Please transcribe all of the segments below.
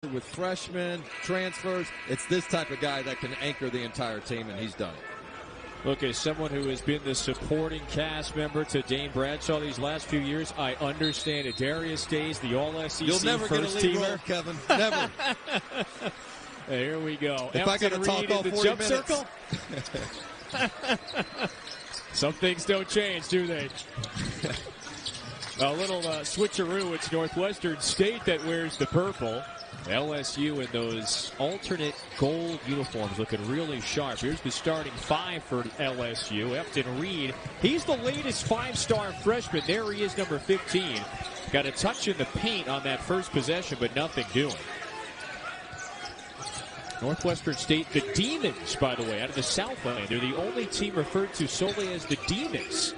with freshmen, transfers. It's this type of guy that can anchor the entire team, and he's done it. Look, as someone who has been the supporting cast member to Dane Bradshaw these last few years, I understand it. Darius Days, the All-SEC You'll never first get a lead teamer. role, Kevin. Never. Here we go. If I got to talk all 40 jump minutes. circle. Some things don't change, do they? A little switcheroo. It's Northwestern State that wears the purple. LSU in those alternate gold uniforms looking really sharp. Here's the starting five for LSU. Efton Reed, he's the latest five-star freshman. There he is, number 15. Got a touch in the paint on that first possession, but nothing doing. Northwestern State, the Demons, by the way, out of the Southland. They're the only team referred to solely as the Demons.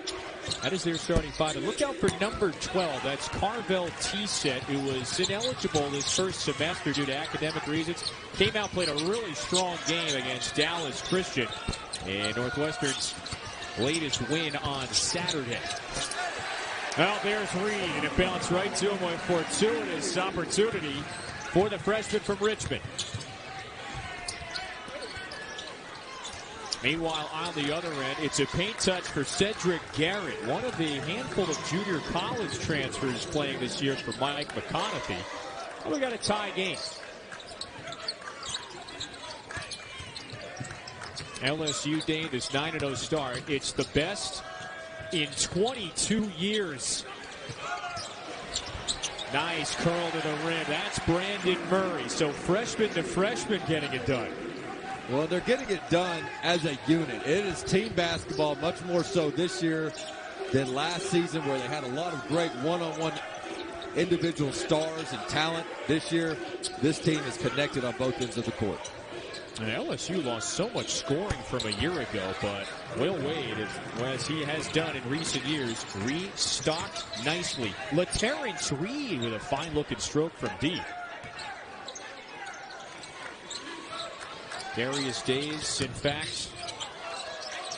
That is their starting five. And look out for number 12. That's Carvel T-Set, who was ineligible this first semester due to academic reasons. Came out, played a really strong game against Dallas Christian. And Northwestern's latest win on Saturday. Well, there's Reed, and it bounced right to him. A fortuitous opportunity for the freshman from Richmond. Meanwhile, on the other end, it's a paint touch for Cedric Garrett, one of the handful of junior college transfers playing this year for Mike McConaughey. We got a tie game. LSU, Dane, this 9-0 start. It's the best in 22 years. Nice curl to the rim. That's Brandon Murray. So freshman to freshman getting it done. Well, they're getting it done as a unit. It is team basketball, much more so this year than last season, where they had a lot of great one-on-one individual stars and talent. This year, this team is connected on both ends of the court. And LSU lost so much scoring from a year ago, but Will Wade, as he has done in recent years, restocked nicely. LaTerrence Reed with a fine-looking stroke from deep. Darius Days, in fact,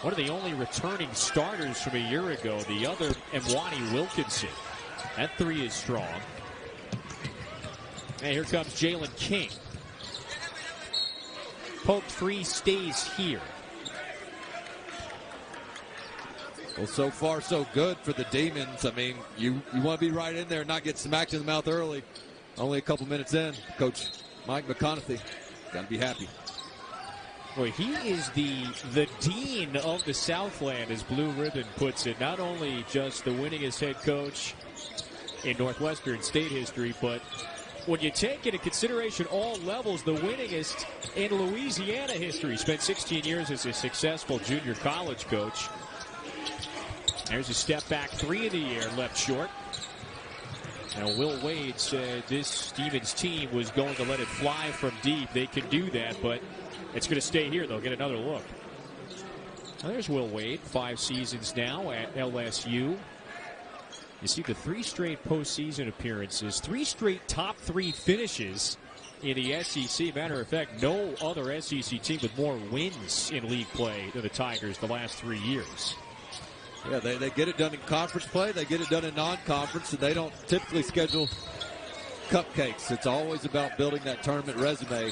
one of the only returning starters from a year ago. The other, Mwani Wilkinson. That three is strong. And here comes Jalen King. Poke three stays here. Well, so far, so good for the Demons. I mean, you want to be right in there and not get smacked in the mouth early. Only a couple minutes in. Coach Mike McConaughey, got to be happy. Boy, he is the dean of the Southland, as Blue Ribbon puts it. Not only just the winningest head coach in Northwestern State history, but when you take into consideration all levels, the winningest in Louisiana history. Spent 16 years as a successful junior college coach. There's a step back three in the air, left short. Now, Will Wade said this Demons team was going to let it fly from deep. They can do that, but it's going to stay here. They'll get another look. Now, there's Will Wade, 5 seasons now at LSU. You see the 3 straight postseason appearances, 3 straight top 3 finishes in the SEC. Matter of fact, no other SEC team with more wins in league play than the Tigers the last 3 years. Yeah, they get it done in conference play. They get it done in non-conference, and they don't typically schedule cupcakes. It's always about building that tournament resume.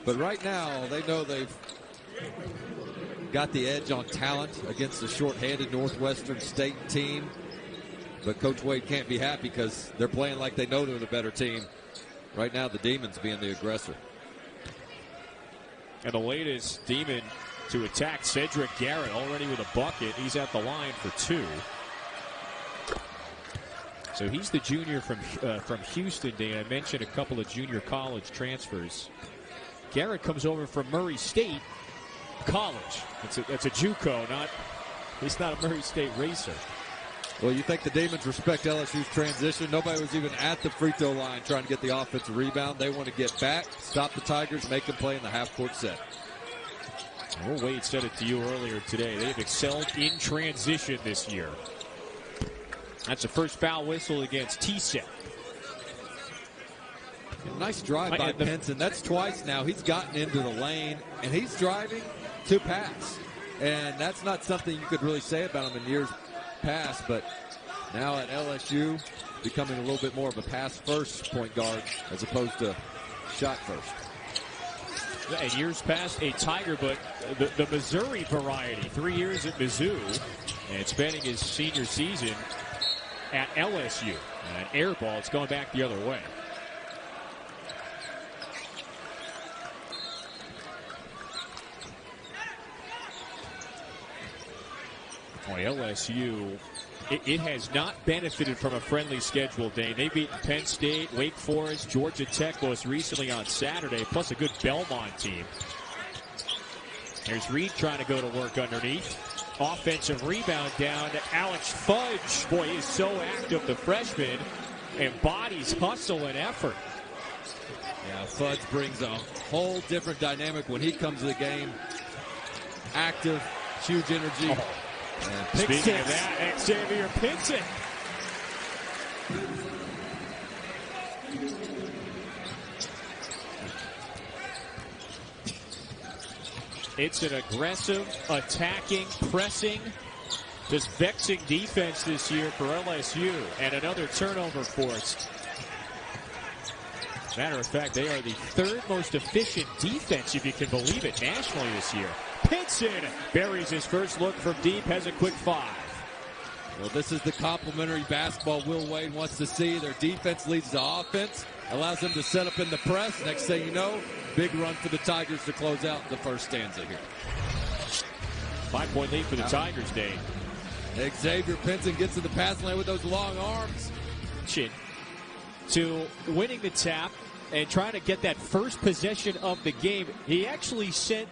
But right now, they know they've got the edge on talent against the short-handed Northwestern State team. But Coach Wade can't be happy because they're playing like they know they're the better team. Right now, the Demons being the aggressor. And the latest Demon to attack, Cedric Garrett, already with a bucket. He's at the line for 2. So he's the junior from Houston. Dane, I mentioned a couple of junior college transfers. Garrett comes over from Murray State College. That's a JUCO, he's not a Murray State racer. Well, you think the Demons respect LSU's transition? Nobody was even at the free throw line trying to get the offensive rebound. They want to get back, stop the Tigers, make them play in the half-court set. Well, Wade said it to you earlier today. They've excelled in transition this year. That's a first foul whistle against T-Set. Nice drive by Penson. That's twice now. He's gotten into the lane, and he's driving to pass. And that's not something you could really say about him in years past, but now at LSU, becoming a little bit more of a pass-first point guard as opposed to shot first. In years past, a Tiger, but the Missouri variety. 3 years at Mizzou and spending his senior season at LSU. An air ball, it's going back the other way. Boy, LSU, it has not benefited from a friendly schedule, Dane. They've beaten Penn State, Wake Forest, Georgia Tech most recently on Saturday, plus a good Belmont team. There's Reed trying to go to work underneath. Offensive rebound down to Alex Fudge. Boy, he is so active, the freshman, and bodies hustle and effort. Yeah, Fudge brings a whole different dynamic when he comes to the game. Active, huge energy. Oh. Speaking of that, Xavier Pinson. It's an aggressive, attacking, pressing, just vexing defense this year for LSU, and another turnover forced. Matter of fact, they are the third most efficient defense, if you can believe it, nationally this year. Pinson buries his first look from deep, has a quick 5. Well, this is the complimentary basketball Will Wade wants to see. Their defense leads the offense, allows them to set up in the press. Next thing you know, big run for the Tigers to close out the first stanza here. 5-point lead for the Tigers, Dave. Xavier Pinson gets in the pass lane with those long arms. To winning the tap and trying to get that first possession of the game. He actually sent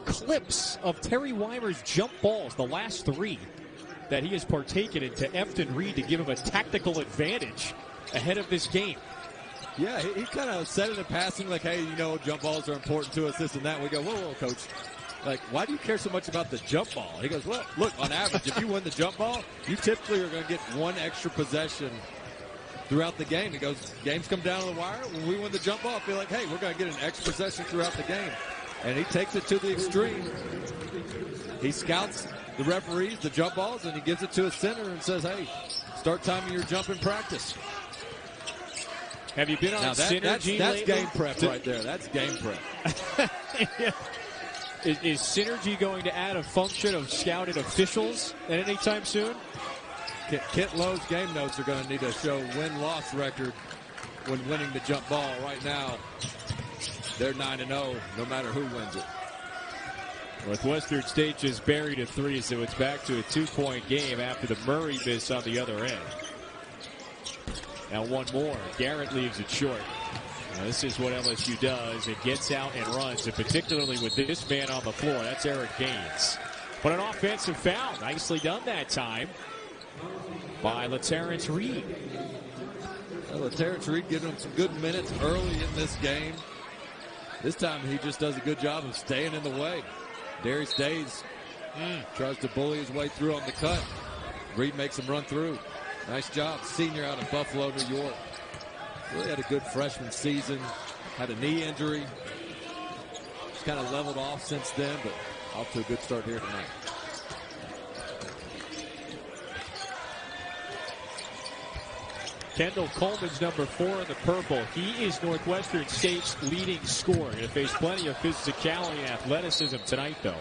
clips of Terry Weimer's jump balls, the last 3 that he has partaken in, to Efton Reed to give him a tactical advantage ahead of this game. Yeah, he kind of said it in passing, like, hey, you know, jump balls are important to us, this and that. We go, whoa, coach. Like, why do you care so much about the jump ball? He goes, well, look, on average, if you win the jump ball, you typically are going to get 1 extra possession throughout the game. He goes, games come down to the wire. When we win the jump ball, I feel like, hey, we're going to get an extra possession throughout the game. And he takes it to the extreme. He scouts the referees, the jump balls, and he gives it to his center and says, hey, start timing your jump in practice. Have you been on Synergy that's lately? game prep right there. That's game prep. Yeah. Is Synergy going to add a function of scouted officials at any time soon? Kent Lowe's game notes are going to need to show win-loss record when winning the jump ball. Right now, they're 9-0, no matter who wins it. Northwestern State just buried a 3, so it's back to a 2-point game after the Murray miss on the other end. Now one more. Garrett leaves it short. Now this is what LSU does. It gets out and runs, and particularly with this man on the floor. That's Eric Gaines. But an offensive foul. Nicely done that time by LaTerrence Reed. Well, LaTerrence Reed giving him some good minutes early in this game. This time he just does a good job of staying in the way. Darius Days tries to bully his way through on the cut. Reed makes him run through. Nice job. Senior out of Buffalo, New York. Really had a good freshman season. Had a knee injury. He's kind of leveled off since then, but off to a good start here tonight. Kendall Coleman's number 4 in the purple. He is Northwestern State's leading scorer. Going to face plenty of physicality and athleticism tonight, though.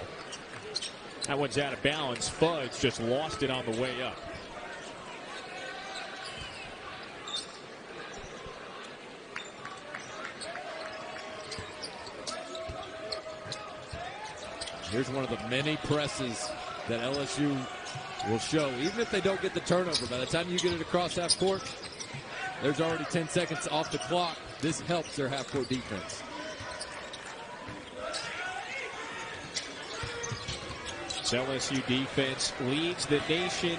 That one's out of bounds. Fudge just lost it on the way up. Here's one of the many presses that LSU will show. Even if they don't get the turnover, by the time you get it across half court, there's already 10 seconds off the clock. This helps their half-court defense. This LSU defense leads the nation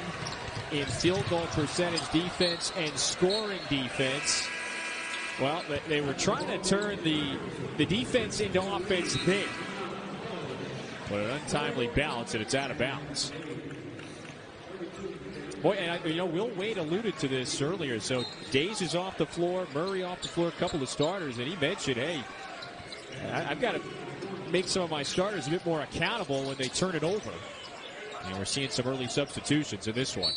in field goal percentage defense and scoring defense. Well, they were trying to turn the defense into offense big. But an untimely bounce, and it's out of bounds. Boy, and Will Wade alluded to this earlier. So Days is off the floor, Murray off the floor, a couple of starters, and he mentioned, hey, I've got to make some of my starters a bit more accountable when they turn it over. And we're seeing some early substitutions in this one.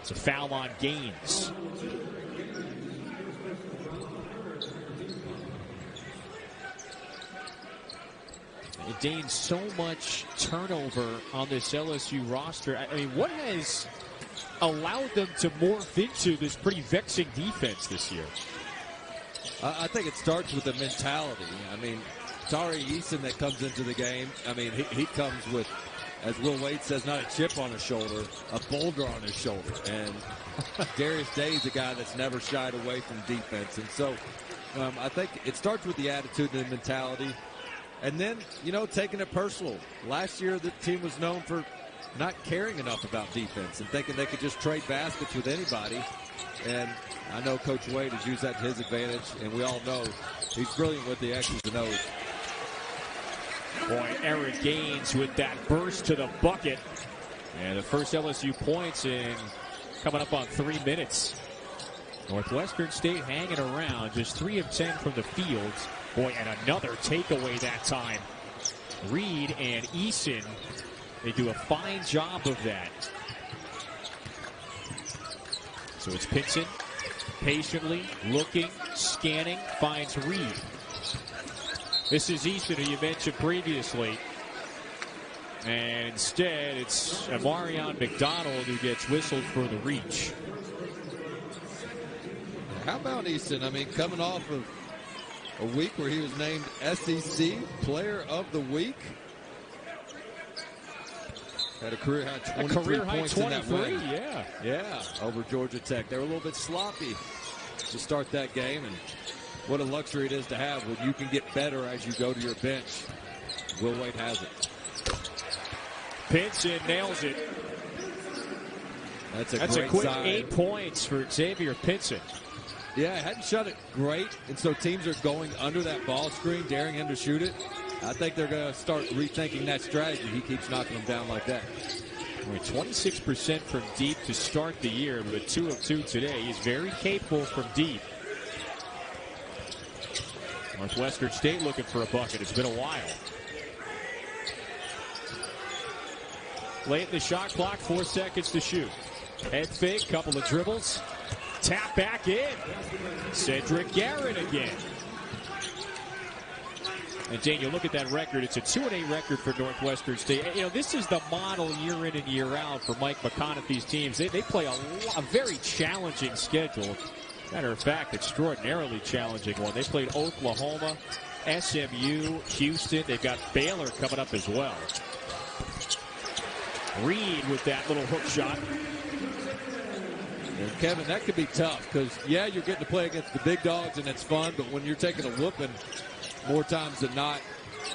It's a foul on Gaines. Dane, so much turnover on this LSU roster. I mean, what has allowed them to morph into this pretty vexing defense this year? I think it starts with the mentality. I mean, Tari Eason that comes into the game, I mean, he comes with, as Will Wade says, not a chip on his shoulder, a boulder on his shoulder. And Darius Day's a guy that's never shied away from defense. And so I think it starts with the attitude and the mentality. And then, you know, taking it personal. Last year, the team was known for not caring enough about defense and thinking they could just trade baskets with anybody. And I know Coach Wade has used that to his advantage, and we all know he's brilliant with the X's and O's. Boy, Eric Gaines with that burst to the bucket. And the first LSU points in coming up on 3 minutes. Northwestern State hanging around, just 3 of 10 from the field. Boy, and another takeaway that time. Reed and Eason, they do a fine job of that. So it's Pinson, patiently looking, scanning, finds Reed. This is Eason, who you mentioned previously. And instead, it's Amarion McDonald who gets whistled for the reach. How about Eason? I mean, coming off of a week where he was named SEC Player of the Week. Had a career high 23 points in that win. Yeah, over Georgia Tech. They were a little bit sloppy to start that game, and what a luxury it is to have when you can get better as you go to your bench. Will Wade has it. Pinson nails it. That's a quick sign. 8 points for Xavier Pinson. Yeah, hadn't shot it great, and so teams are going under that ball screen, daring him to shoot it. I think they're going to start rethinking that strategy. He keeps knocking them down like that. 26% from deep to start the year, but 2 of 2 today. He's very capable from deep. Northwestern State looking for a bucket. It's been a while. Late in the shot clock, 4 seconds to shoot. Head fake, couple of dribbles. Tap back in. Cedric Garrett again. And Dane, you look at that record, it's a 2-8 record for Northwestern State. You know, this is the model year in and year out for Mike McConaughey's teams. They play a very challenging schedule. Matter of fact, extraordinarily challenging one. They played Oklahoma, SMU, Houston. They've got Baylor coming up as well. Reed with that little hook shot. And Kevin, that could be tough because, yeah, you're getting to play against the big dogs and it's fun, but when you're taking a whooping more times than not,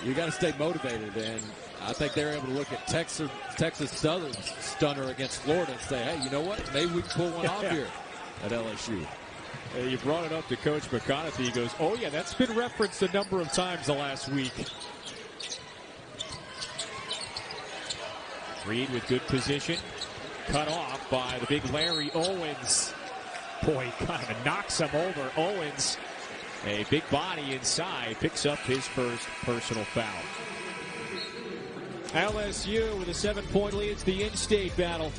you got to stay motivated. And I think they're able to look at Texas Southern's stunner against Florida and say, hey, you know what? Maybe we can pull one off here at LSU. You brought it up to Coach McConaughey. He goes, oh, yeah, that's been referenced a number of times the last week. Reed with good position. Cut off by the big Larry Owens. Boy, kind of knocks him over. Owens, a big body inside, picks up his first personal foul. LSU with a 7-point lead. It's the in-state battle.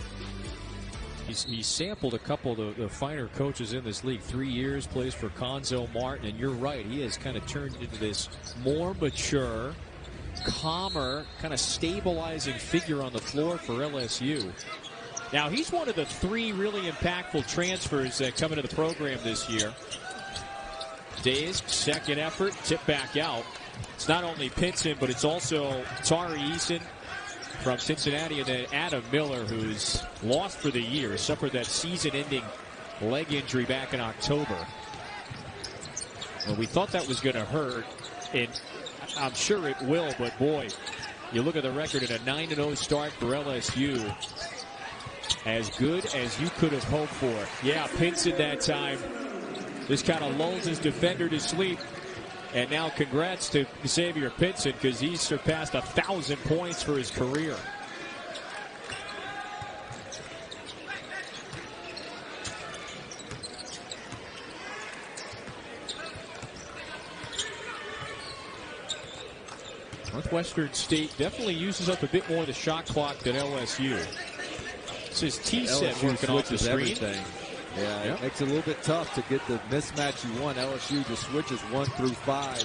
He's sampled a couple of the finer coaches in this league. 3 years, plays for Conzo Martin, and you're right, he has kind of turned into this more mature, calmer, kind of stabilizing figure on the floor for LSU. Now, he's one of the 3 really impactful transfers that come into the program this year. Days, second effort, tip back out. It's not only Pinson, but it's also Tari Eason from Cincinnati, and then Adam Miller, who's lost for the year, suffered that season-ending leg injury back in October. Well, we thought that was going to hurt, and I'm sure it will, but boy, you look at the record in a 9-0 start for LSU. As good as you could have hoped for. Yeah, Pinson that time. This kind of lulls his defender to sleep. And now congrats to Xavier Pinson because he's surpassed 1,000 points for his career. Northwestern State definitely uses up a bit more of the shot clock than LSU. This is T-set working off the screen. Everything. Yeah, it makes it a little bit tough to get the mismatch you want. LSU just switches 1 through 5.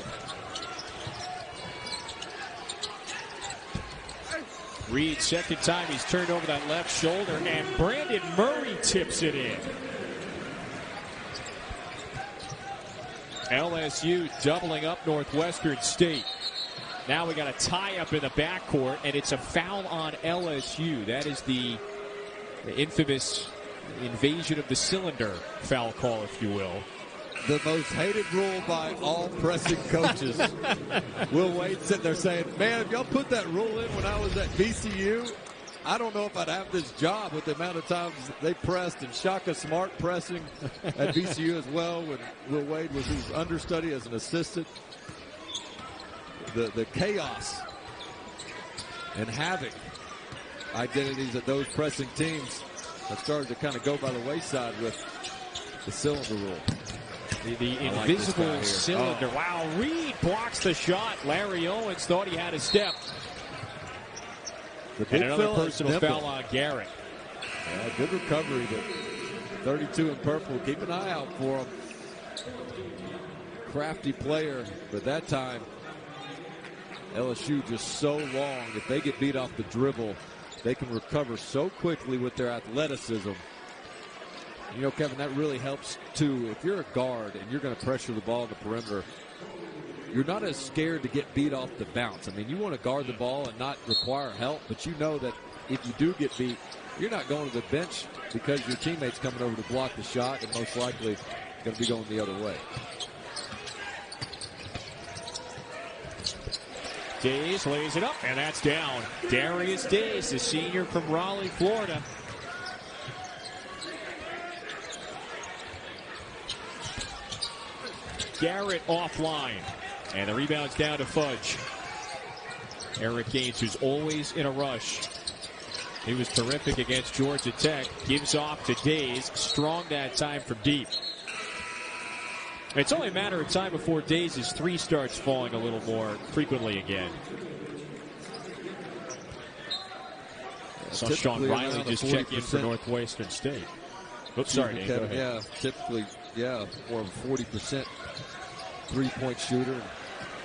Reed, second time he's turned over that left shoulder, and Brandon Murray tips it in. LSU doubling up Northwestern State. Now we got a tie-up in the backcourt, and it's a foul on LSU. That is the infamous invasion of the cylinder foul call, if you will. The most hated rule by all pressing coaches. Will Wade sitting there saying, man, if y'all put that rule in when I was at VCU, I don't know if I'd have this job with the amount of times they pressed, and Shaka Smart pressing at VCU as well when Will Wade was his understudy as an assistant. The chaos and havoc identities of those pressing teams have started to kind of go by the wayside with the cylinder rule. The invisible cylinder. Oh. Wow, Reed blocks the shot. Larry Owens thought he had a step. And another personal foul on Garrett. Yeah, good recovery, but 32 in purple. Keep an eye out for him. Crafty player, but that time LSU just so long. If they get beat off the dribble, they can recover so quickly with their athleticism. You know, Kevin, that really helps too. If you're a guard and you're going to pressure the ball on the perimeter, you're not as scared to get beat off the bounce. I mean, you want to guard the ball and not require help, but you know that if you do get beat, you're not going to the bench because your teammate's coming over to block the shot and most likely going to be going the other way. Days lays it up, and that's down. Darius Days, the senior from Raleigh, Florida. Garrett offline, and the rebound's down to Fudge. Eric Gaines, who's always in a rush. He was terrific against Georgia Tech. Gives off to Days. Strong that time from deep. It's only a matter of time before Days' three starts falling a little more frequently again. Saw Sean Riley just check in for Northwestern State. Oops, sorry, Dave. Kevin, yeah, typically, more of a 40% three-point shooter.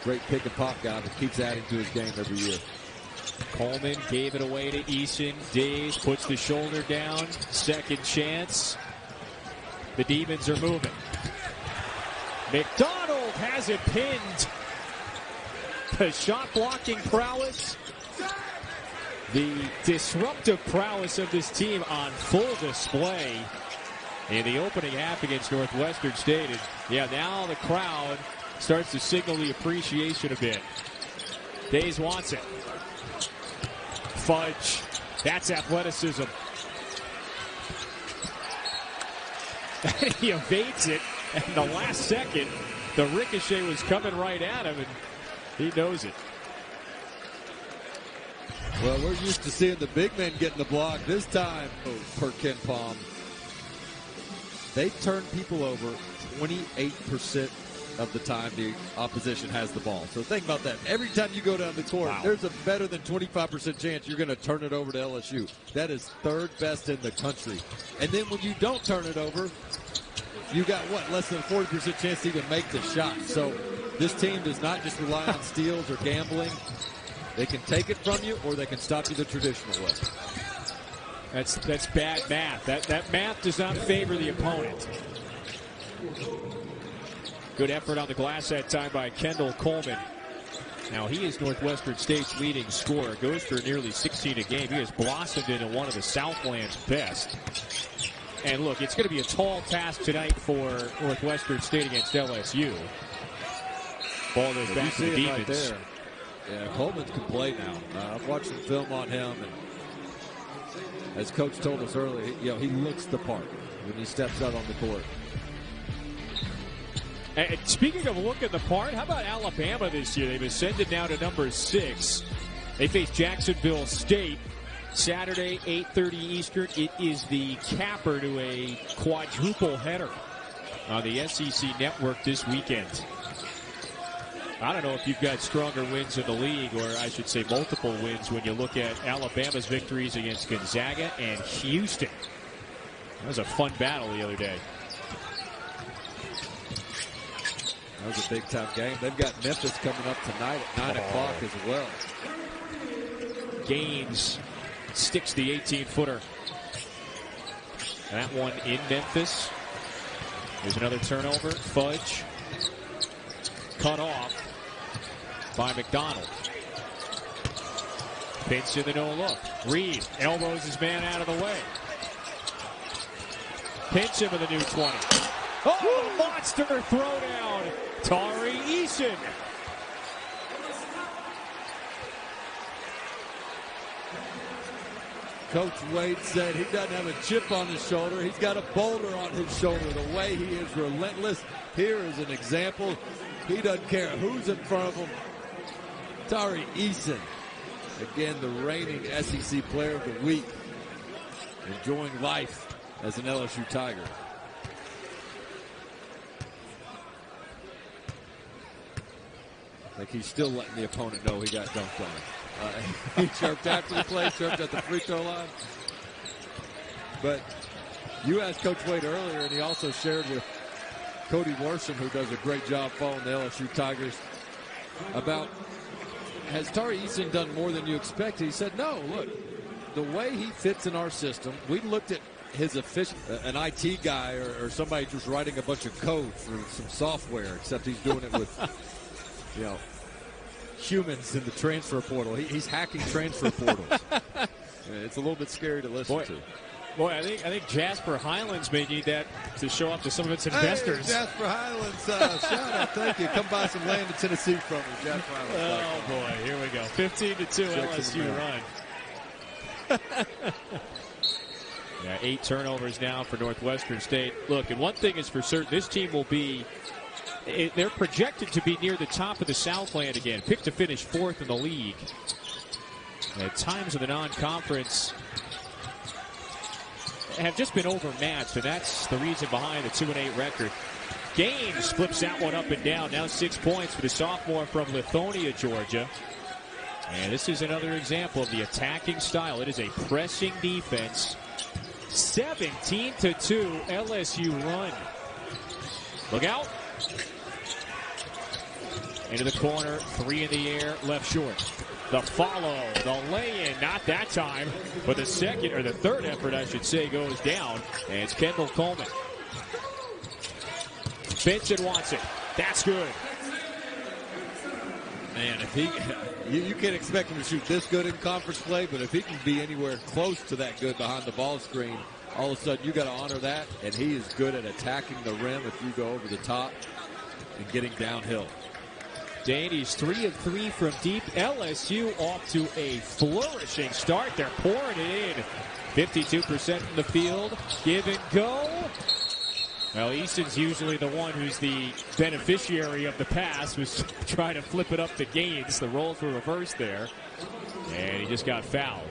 Great pick-and-pop guy that keeps adding to his game every year. Coleman gave it away to Eason. Days puts the shoulder down. Second chance. The Demons are moving. McDonald has it pinned. The shot-blocking prowess. The disruptive prowess of this team on full display in the opening half against Northwestern State. And now the crowd starts to signal the appreciation a bit. Days wants it. Fudge. That's athleticism. He evades it. And the last second, the ricochet was coming right at him, and he knows it. Well, we're used to seeing the big men getting the block. This time, per Ken Palm, they turn people over 28% of the time the opposition has the ball. So think about that. Every time you go down the court, there's a better than 25% chance you're going to turn it over to LSU. That is third best in the country. And then when you don't turn it over, you got less than a 40% chance to even make the shot. So this team does not just rely on steals or gambling. They can take it from you, or they can stop you the traditional way. That's bad math. That math does not favor the opponent. Good effort on the glass that time by Kendall Coleman. Now he is Northwestern State's leading scorer. Goes for nearly 16 a game. He has blossomed into one of the Southland's best. And look, it's going to be a tall task tonight for Northwestern State against LSU. Ball goes back to the Demons. Right there. Yeah, Coleman can play now. I've watched some film on him, and as Coach told us earlier, he looks the part when he steps out on the court. And speaking of looking the part, how about Alabama this year? They've ascended now to number 6. They face Jacksonville State Saturday, 8:30 Eastern. It is the capper to a quadruple header on the SEC network this weekend. I don't know if you've got stronger wins in the league, or I should say multiple wins, when you look at Alabama's victories against Gonzaga and Houston. That was a fun battle the other day. That was a big-time game. They've got Memphis coming up tonight at 9 o'clock as well. Gaines sticks the 18-footer. That one in Memphis. There's another turnover. Fudge. Cut off by McDonald. Pinch in the no-look. Reed elbows his man out of the way. Pinch him with the new 20. Oh, monster throwdown. Tari Eason. Coach Wade said he doesn't have a chip on his shoulder. He's got a boulder on his shoulder. The way he is relentless. Here is an example. He doesn't care who's in front of him. Tari Eason, again, the reigning SEC Player of the Week, enjoying life as an LSU Tiger. Like he's still letting the opponent know he got dunked on. He chirped after the play, chirped at the free throw line. But you asked Coach Wade earlier, and he also shared with Cody Worsham, who does a great job following the LSU Tigers, about, has Tari Eason done more than you expected? He said, no, look, the way he fits in our system, we looked at his an IT guy or somebody just writing a bunch of code for some software, except he's doing it with, you know, humans in the transfer portal. He's hacking transfer portals. It's a little bit scary to listen to. Boy, I think Jasper Highlands may need that to show up to some of its investors. Hey, Jasper Highlands, shout out, thank you. Come buy some land in Tennessee from me, Jasper Highlands. Oh boy, here we go. 15-2 LSU run. Yeah, 8 turnovers now for Northwestern State. Look, and one thing is for certain, this team will be. They're projected to be near the top of the Southland again. Picked to finish 4th in the league. At times of the non-conference have just been overmatched, and that's the reason behind the 2-8 record. Gaines flips that one up and down. Now 6 points for the sophomore from Lithonia, Georgia. And this is another example of the attacking style. It is a pressing defense. 17-2 LSU run. Look out. Into the corner, 3 in the air, left short. The follow, the lay-in, not that time, but the second, or the third effort, I should say, goes down, and it's Kendall Coleman. Benson wants it. That's good. Man, if he, you can't expect him to shoot this good in conference play, but if he can be anywhere close to that good behind the ball screen, all of a sudden you got to honor that, and he is good at attacking the rim if you go over the top and getting downhill. Danny's 3 of 3 from deep. LSU off to a flourishing start. They're pouring it in. 52% from the field. Give and go. Well, Easton's usually the one who's the beneficiary of the pass, was trying to flip it up to Gaines. The roles were reversed there, and he just got fouled.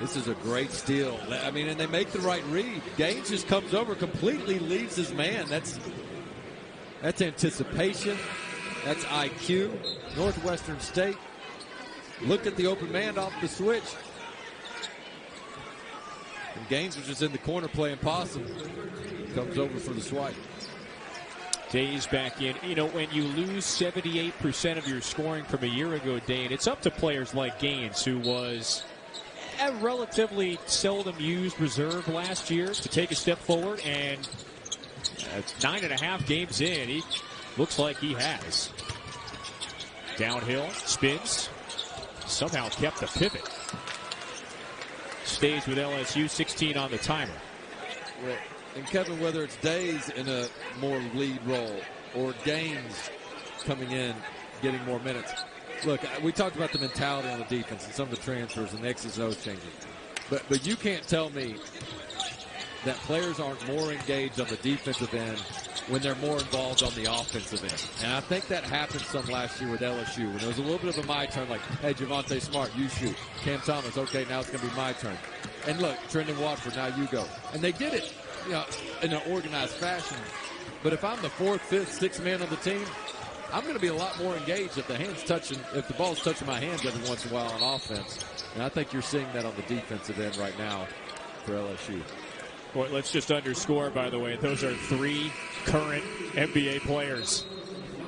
This is a great steal. I mean, and they make the right read. Gaines just comes over, completely leaves his man. That's anticipation. That's IQ. Northwestern State looked at the open man off the switch. And Gaines was just in the corner playing possum. Comes over for the swipe. Day's back in. You know, when you lose 78% of your scoring from a year ago, Dane, it's up to players like Gaines, who was a relatively seldom used reserve last year, to take a step forward, and 9.5 games in, he looks like he has. Downhill, spins, somehow kept the pivot. Stays with LSU, 16 on the timer. Well, and Kevin, whether it's Days in a more lead role or Gaines coming in, getting more minutes. Look, we talked about the mentality on the defense and some of the transfers and the X's and O's changing. But you can't tell me that players aren't more engaged on the defensive end when they're more involved on the offensive end. And I think that happened some last year with LSU, when there was a little bit of a my turn, like, hey, Javonte Smart, you shoot. Cam Thomas, okay, now it's going to be my turn. And look, Trendon Watford, now you go. And they did it, you know, in an organized fashion. But if I'm the 4th, 5th, 6th man on the team, I'm going to be a lot more engaged if the ball's touching my hands every once in a while on offense. And I think you're seeing that on the defensive end right now for LSU. Boy, let's just underscore, by the way, those are 3 current NBA players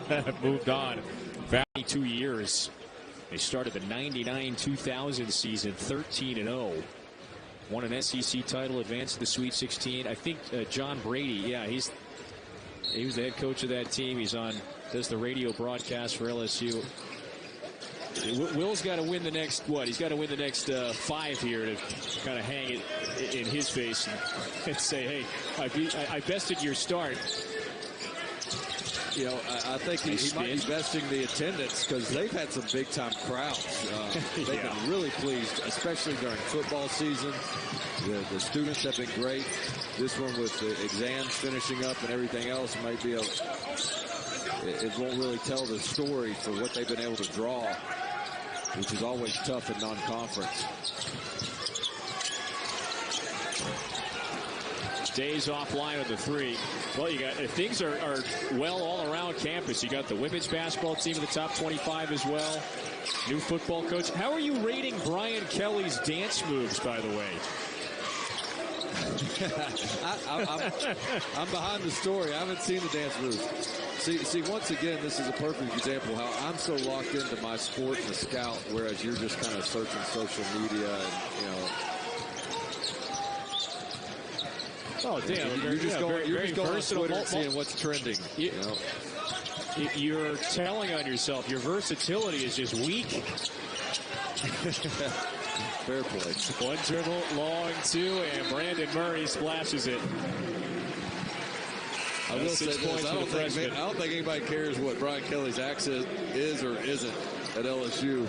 that have moved on. 2 years They started the 99-2000 season 13-0. Won an SEC title, advanced to the Sweet 16. I think John Brady, yeah, he was the head coach of that team. Does the radio broadcast for LSU. Will's got to win the next, he's got to win the next 5 here to kind of hang it in his face and say, hey, I bested your start. You know, I think he might be besting the attendance because they've had some big-time crowds. They've been really pleased, especially during football season. The students have been great. This one with the exams finishing up and everything else might be it won't really tell the story for what they've been able to draw, which is always tough in non-conference. Days offline on the 3. Well, you got things are well all around campus. You got the women's basketball team in the top 25 as well. New football coach. How are you rating Brian Kelly's dance moves, by the way? I'm behind the story. I haven't seen the dance moves. See, once again, this is a perfect example how I'm so locked into my sport and the scout, whereas you're just kind of searching social media and, you know. Oh, damn. You're just going on Twitter and seeing what's trending. You know? You're telling on yourself. Your versatility is just weak. Fair play. One dribble, long 2, and Brandon Murray splashes it. I will say this, I don't think anybody cares what Brian Kelly's accent is or isn't at LSU.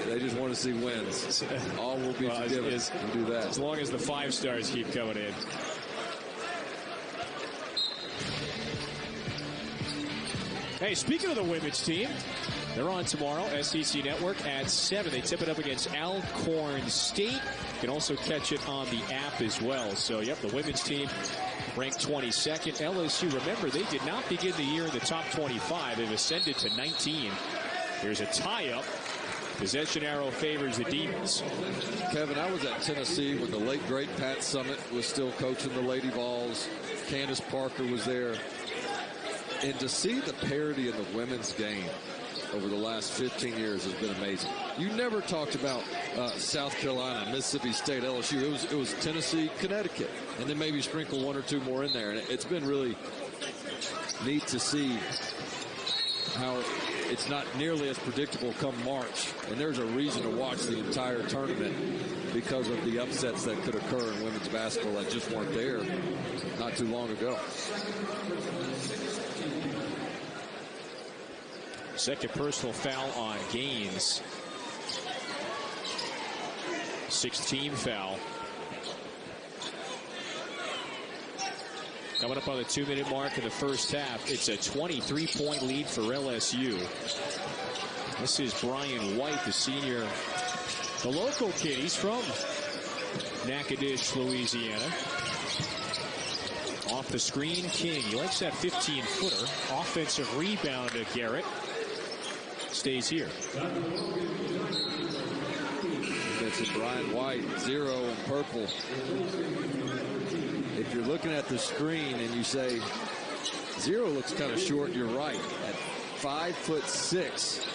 They just want to see wins. All will be forgiven and do that. As long as the 5 stars keep coming in. Hey, speaking of the women's team, they're on tomorrow, SEC Network at 7. They tip it up against Alcorn State. You can also catch it on the app as well. So, yep, the women's team ranked 22nd. LSU, remember, they did not begin the year in the top 25. They've ascended to 19. Here's a tie-up. Possession arrow favors the Demons. Kevin, I was at Tennessee when the late, great Pat Summitt was still coaching the Lady Vols. Candace Parker was there. And to see the parity in the women's game over the last 15 years has been amazing. You never talked about South Carolina, Mississippi State, LSU. It was Tennessee, Connecticut, and then maybe sprinkle 1 or 2 more in there. And it's been really neat to see how it's not nearly as predictable come March. And there's a reason to watch the entire tournament because of the upsets that could occur in women's basketball that just weren't there not too long ago. Second personal foul on Gaines. 6-team foul. Coming up on the 2-minute mark in the first half. It's a 23-point lead for LSU. This is Brian White, the senior, the local kid. He's from Natchitoches, Louisiana. Off the screen, King. He likes that 15-footer. Offensive rebound to Garrett. Stays here. That's Brian White, 0 in purple. If you're looking at the screen and you say 0 looks kind of short, you're right. At 5'6",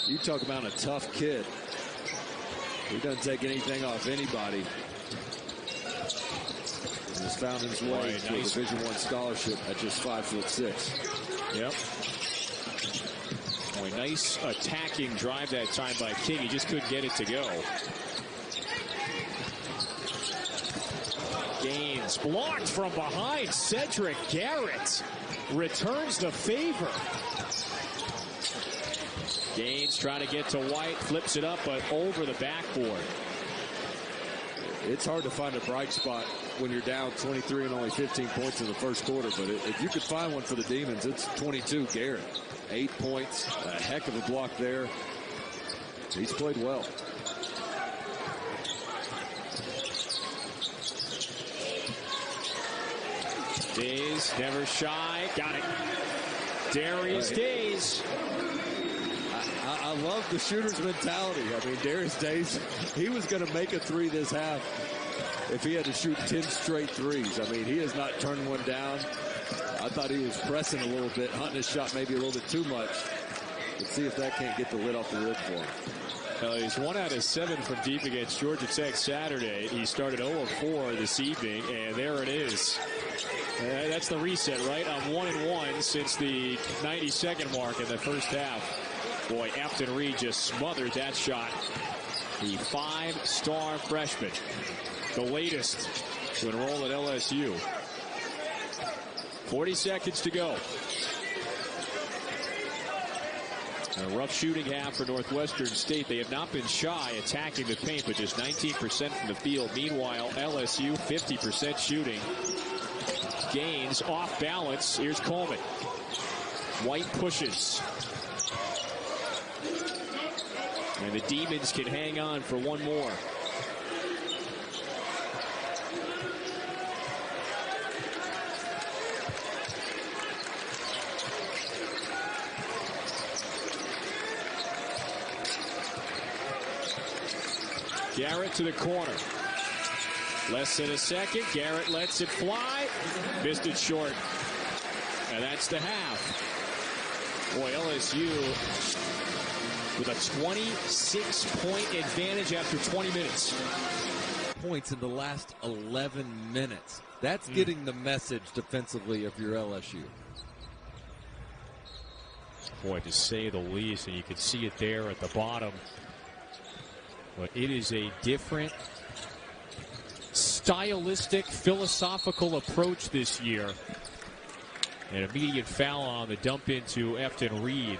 you talk about a tough kid. He doesn't take anything off anybody. And has found his way to a Division I scholarship at just 5'6". Yep. Boy, nice attacking drive that time by King. He just couldn't get it to go. Gaines blocked from behind. Cedric Garrett returns the favor. Gaines trying to get to White, flips it up, but over the backboard. It's hard to find a bright spot when you're down 23 and only 15 points in the first quarter, but if you could find one for the Demons, it's 22 Garrett. 8 points, a heck of a block there. He's played well. Days, never shy, got it. Darius Days. I love the shooter's mentality. I mean, Darius Days, he was going to make a 3 this half if he had to shoot 10 straight threes. I mean, he has not turned one down. I thought he was pressing a little bit, hunting his shot maybe a little bit too much. Let's see if that can't get the lid off the lid for him. He's 1 out of 7 from deep against Georgia Tech Saturday. He started 0 of 4 this evening, and there it is. That's the reset, right? I'm 1-1 since the 90-second mark in the first half. Boy, Afton Reed just smothered that shot. The 5-star freshman, the latest to enroll at LSU. 40 seconds to go. A rough shooting half for Northwestern State. They have not been shy attacking the paint, but just 19% from the field. Meanwhile, LSU 50% shooting. Gaines off balance. Here's Coleman. White pushes. And the Demons can hang on for one more. Garrett to the corner. Less than a second. Garrett lets it fly. Missed it short. And that's the half. Boy, LSU with a 26-point advantage after 20 minutes. Points in the last 11 minutes. That's getting the message defensively if you're LSU. Boy, to say the least, and you can see it there at the bottom. But it is a different stylistic, philosophical approach this year. An immediate foul on the dump into Afton Reed.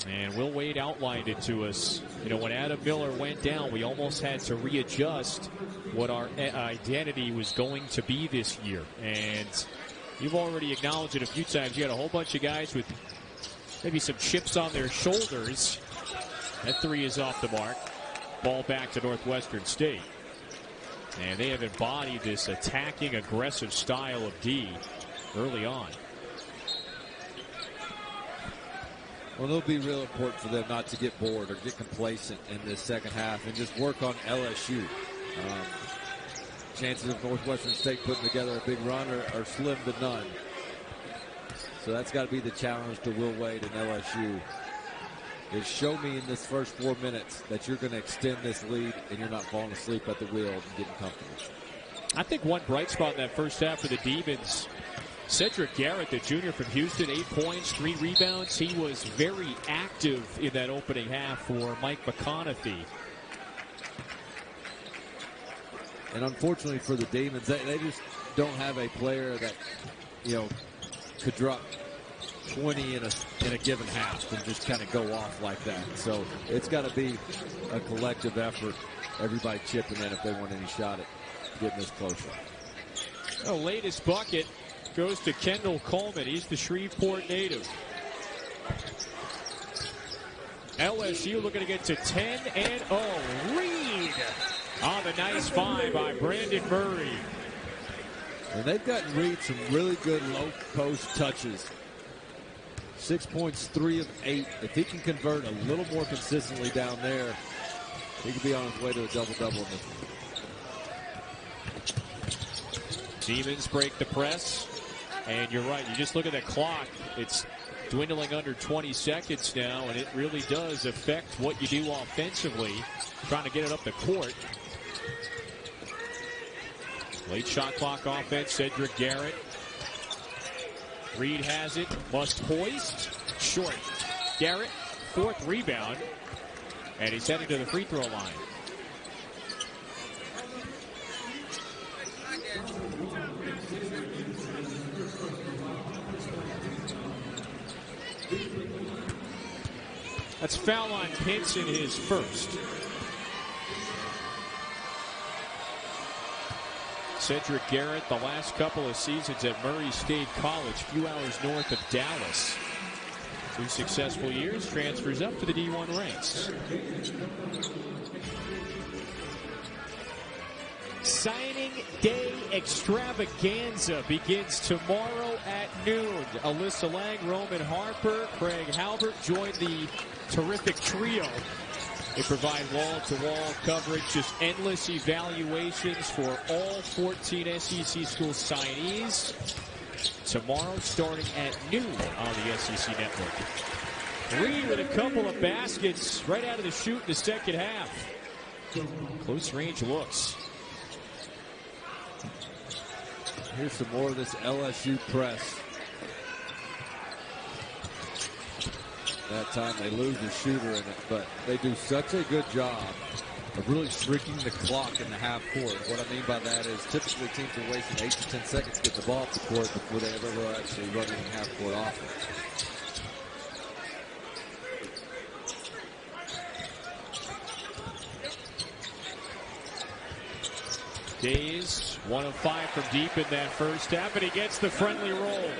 And Will Wade outlined it to us. You know, when Adam Miller went down, we almost had to readjust what our identity was going to be this year. And you've already acknowledged it a few times. You had a whole bunch of guys with maybe some chips on their shoulders. That three is off the mark. Ball back to Northwestern State. And they have embodied this attacking, aggressive style of D early on. Well, it'll be real important for them not to get bored or get complacent in this second half and just work on LSU. Chances of Northwestern State putting together a big run are slim to none. So that's got to be the challenge to Will Wade and LSU. Is show me in this first 4 minutes that you're going to extend this lead and you're not falling asleep at the wheel and getting comfortable. I think one bright spot in that first half for the Demons, Cedric Garrett, the junior from Houston, 8 points, 3 rebounds. He was very active in that opening half for Mike McConaughey. And unfortunately for the Demons, they just don't have a player that, you know, could drop 20 in a given half and just kind of go off like that. So it's got to be a collective effort. Everybody chipping in if they want any shot at getting this closer. The latest bucket goes to Kendall Coleman. He's the Shreveport native. LSU looking to get to 10-0. Reed on the nice find by Brandon Murray. And they've gotten Reed some really good low post touches. 6 points, 3 of 8. If he can convert a little more consistently down there, he could be on his way to a double-double in this one. Demons break the press. And you're right. You just look at that clock. It's dwindling under 20 seconds now, and it really does affect what you do offensively, trying to get it up the court. Late shot clock offense, Cedric Garrett. Reed has it, must hoist, short. Garrett, 4th rebound, and he's headed to the free throw line. That's foul on Pinson, his first. Cedric Garrett, the last couple of seasons at Murray State College, few hours north of Dallas. 2 successful years, transfers up to the D1 ranks. Signing Day Extravaganza begins tomorrow at noon. Alyssa Lang, Roman Harper, Craig Halbert join the terrific trio. They provide wall-to-wall coverage, just endless evaluations for all 14 SEC school signees. Tomorrow starting at noon on the SEC Network. Reed with a couple of baskets right out of the chute in the second half. Close range looks. Here's some more of this LSU press. That time they lose a shooter in it, but they do such a good job of really shrinking the clock in the half court. What I mean by that is typically teams are wasting 8 to 10 seconds to get the ball up the court before they ever actually run in half court offense. Days 1 of 5 from deep in that first half, and he gets the friendly roll.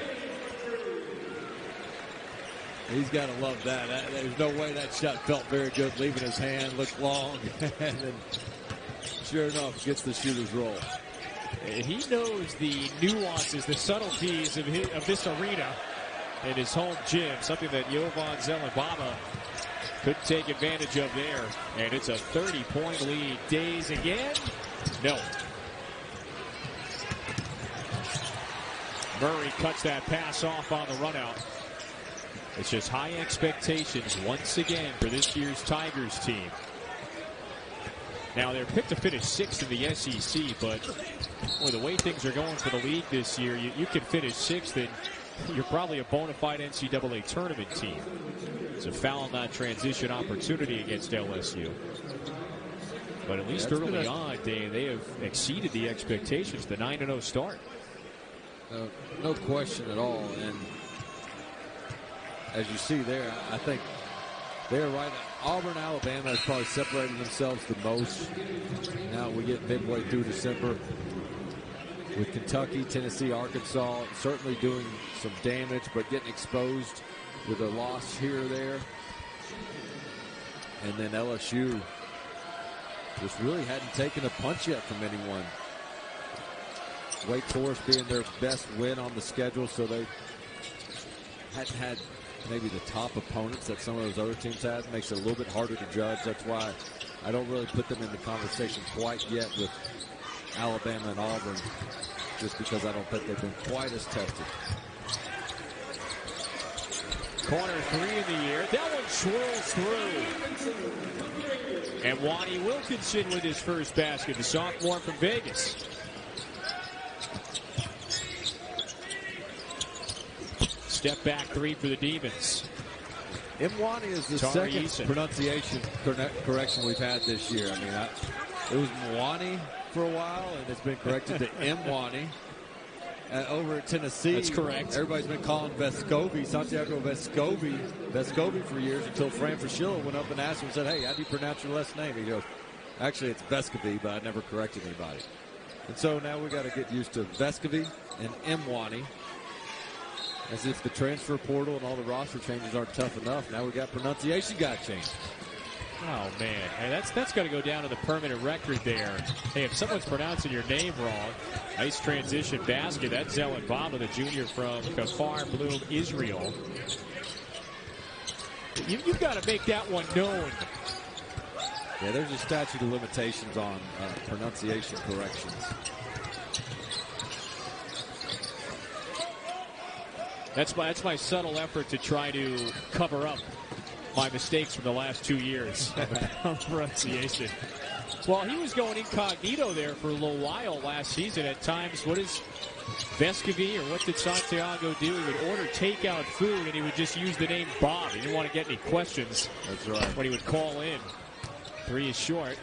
He's got to love that. There's no way that shot felt very good, leaving his hand, looked long, and then sure enough, gets the shooter's roll. He knows the nuances, the subtleties of this arena and his home gym, something that Jovan Zelibama could take advantage of there. And it's a 30-point lead. Days again? No. Murray cuts that pass off on the run out. It's just high expectations once again for this year's Tigers team. Now they're picked to finish 6th in the SEC, but boy, the way things are going for the league this year, you can finish 6th and you're probably a bona fide NCAA tournament team. It's a foul on that transition opportunity against LSU. But at least early on, they have exceeded the expectations, the 9-0 start. No question at all. And as you see there, I think they're right. Auburn, Alabama has probably separated themselves the most. Now we get midway through December with Kentucky, Tennessee, Arkansas certainly doing some damage, but getting exposed with a loss here or there. And then LSU just really hadn't taken a punch yet from anyone. Wake Forest being their best win on the schedule, so they hadn't had maybe the top opponents that some of those other teams had. Makes it a little bit harder to judge. That's why I don't really put them in the conversation quite yet with Alabama and Auburn, just because I don't think they've been quite as tested. Corner 3 in the air. That one swirls through. And Wani Wilkinson with his first basket, the sophomore from Vegas. Step back 3 for the Demons. Mwani is the second pronunciation correction we've had this year. I mean, it was Mwani for a while, and it's been corrected to Mwani. Over at Tennessee, that's correct. Everybody's been calling Vescovi, Santiago Vescovi for years, until Fran Fraschilla went up and asked him and said, "Hey, how do you pronounce your last name?" He goes, "Actually, it's Vescovi, but I never corrected anybody." And so now we got to get used to Vescovi and Mwani. As if the transfer portal and all the roster changes aren't tough enough. Now we got pronunciation got changed. Oh, man. Hey, that's got to go down to the permanent record there. Hey, if someone's pronouncing your name wrong, nice transition basket. That's Zelen Baba, the junior from Kfar Bloom, Israel. You've got to make that one known. Yeah, there's a statute of limitations on pronunciation corrections. That's my subtle effort to try to cover up my mistakes from the last 2 years of pronunciation. Well, he was going incognito there for a little while last season at times. What is Vescovi, or what did Santiago do? He would order takeout food, and he would just use the name Bob. He didn't want to get any questions. That's right. When he would call in. 3 is short.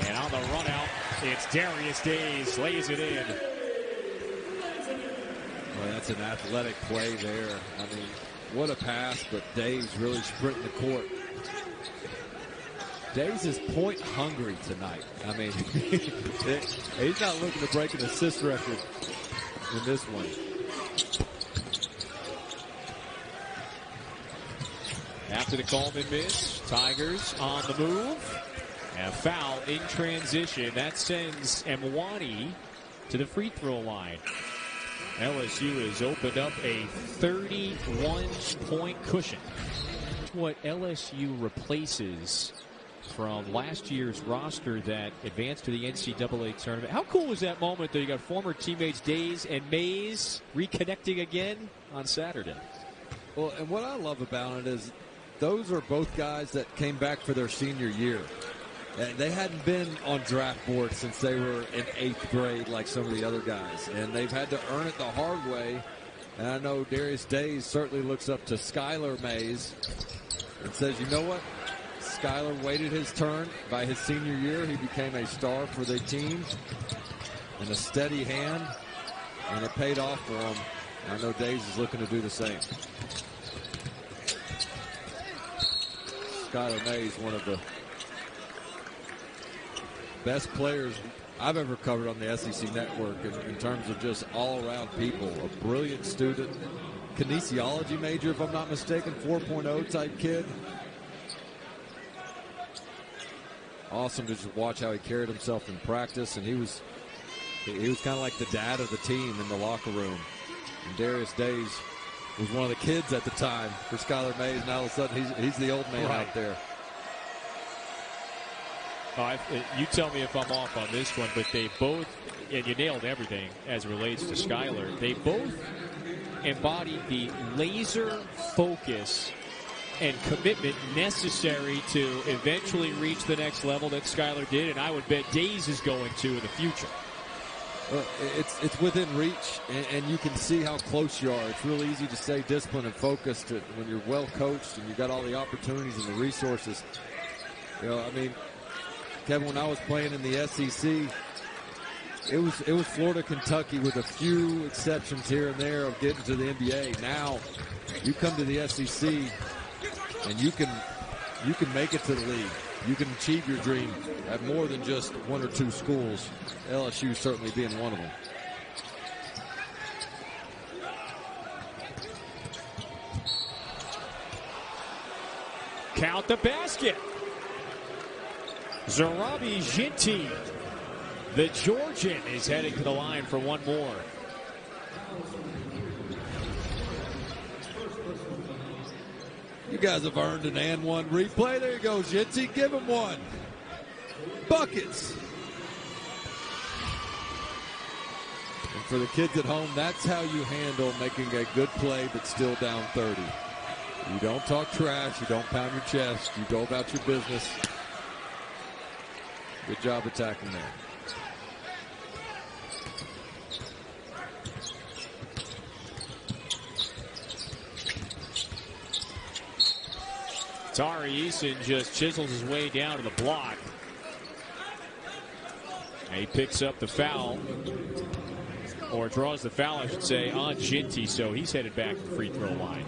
And on the run out, it's Darius Days. Lays it in. Well, that's an athletic play there. I mean, what a pass, but Days really sprinting the court. Days is point hungry tonight. I mean, he's not looking to break an assist record in this one. After the Coleman miss, Tigers on the move. And a foul in transition. That sends Mwani to the free throw line. LSU has opened up a 31-point cushion. What LSU replaces from last year's roster that advanced to the NCAA tournament. How cool was that moment that you got former teammates Days and Mays reconnecting again on Saturday? Well, and what I love about it is those are both guys that came back for their senior year. And they hadn't been on draft boards since they were in 8th grade like some of the other guys. And they've had to earn it the hard way. And I know Darius Days certainly looks up to Skylar Mays and says, you know what? Skylar waited his turn. By his senior year, he became a star for the team and a steady hand, and it paid off for him. I know Days is looking to do the same. Skylar Mays, one of the best players I've ever covered on the SEC network in terms of just all-around people. A brilliant student, kinesiology major, if I'm not mistaken, 4.0 type kid. Awesome to just watch how he carried himself in practice, and he was kind of like the dad of the team in the locker room. And Darius Days was one of the kids at the time for Skylar Mays, and all of a sudden he's the old man out there. You tell me if I'm off on this one, but they both, and you nailed everything as it relates to Skylar, they both embodied the laser focus and commitment necessary to eventually reach the next level that Skylar did, and I would bet Days is going to in the future. It's within reach, and you can see how close you are. It's really easy to stay disciplined and focused when you're well coached and you've got all the opportunities and the resources. You know, I mean, Kevin, when I was playing in the SEC, it was Florida, Kentucky with a few exceptions here and there of getting to the NBA. Now you come to the SEC and you can make it to the league. You can achieve your dream at more than just one or two schools, LSU certainly being one of them. Count the basket. Zarabi Ginty, the Georgian, is heading to the line for one more. You guys have earned an and one replay. There you go, Ginty. Give him one. Buckets. And for the kids at home, that's how you handle making a good play but still down 30. You don't talk trash. You don't pound your chest. You go about your business. Good job attacking there. Tari Eason just chisels his way down to the block. And he picks up the foul, or draws the foul, I should say, on Ginty, so he's headed back to the free throw line.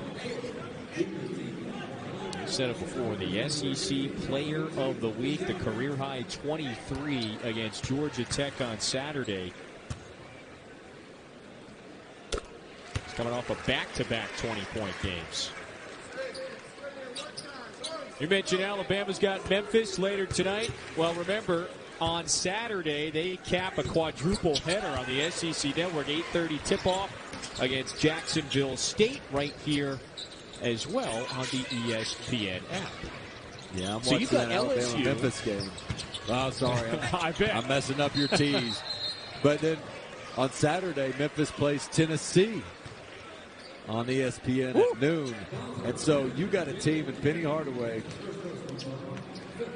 I said it before, the SEC Player of the Week, the career-high 23 against Georgia Tech on Saturday. He's coming off a back-to-back 20-point games. You mentioned Alabama's got Memphis later tonight. Well, remember, on Saturday, they cap a quadruple header on the SEC Network. 8:30 tip-off against Jacksonville State right here as well on the ESPN app. Yeah, I'm watching that Alabama-Memphis game. Oh, sorry. I bet. I'm messing up your tees. But then on Saturday, Memphis plays Tennessee on ESPN at noon. And so you got a team in Penny Hardaway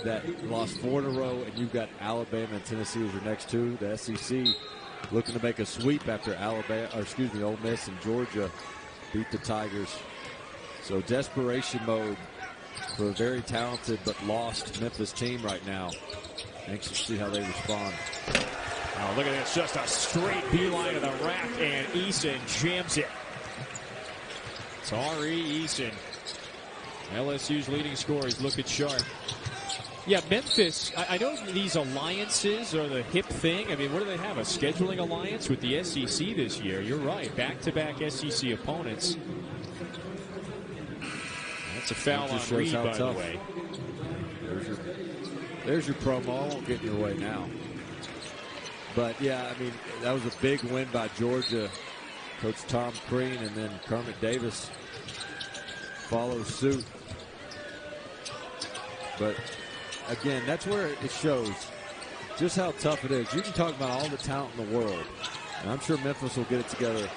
that lost 4 in a row, and you've got Alabama and Tennessee as your next two. The SEC looking to make a sweep after Ole Miss and Georgia beat the Tigers. So desperation mode for a very talented but lost Memphis team right now. Anxious to see how they respond. Oh, look at this. Just a straight beeline to the rack, and Eason jams it. Tari Eason, LSU's leading scorer. He's looking sharp. Yeah, Memphis, I know these alliances are the hip thing. I mean, what do they have? A scheduling alliance with the SEC this year. You're right. Back-to-back SEC opponents. That's a foul on Reed, by the way. There's your promo. I won't get in your way now. But, yeah, I mean, that was a big win by Georgia. Coach Tom Crean, and then Kermit Davis follows suit. But, again, that's where it shows just how tough it is. You can talk about all the talent in the world, and I'm sure Memphis will get it together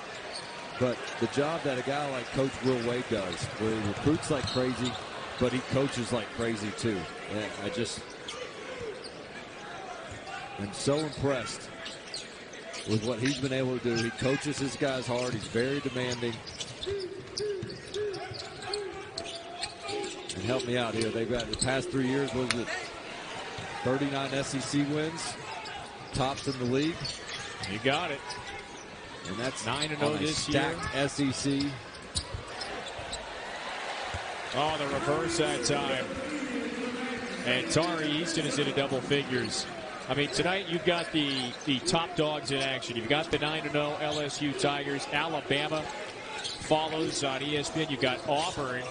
But the job that a guy like Coach Will Wade does, where he recruits like crazy, but he coaches like crazy too. And I'm so impressed with what he's been able to do. He coaches his guys hard. He's very demanding. And help me out here. They've got the past 3 years, was it 39 SEC wins, tops in the league. You got it. And that's 9-0 this year. Stacked SEC. Oh, the reverse that time. And Tari Easton is in a double figures. I mean, tonight you've got the top dogs in action. You've got the 9-0 LSU Tigers. Alabama follows on ESPN. You've got Auburn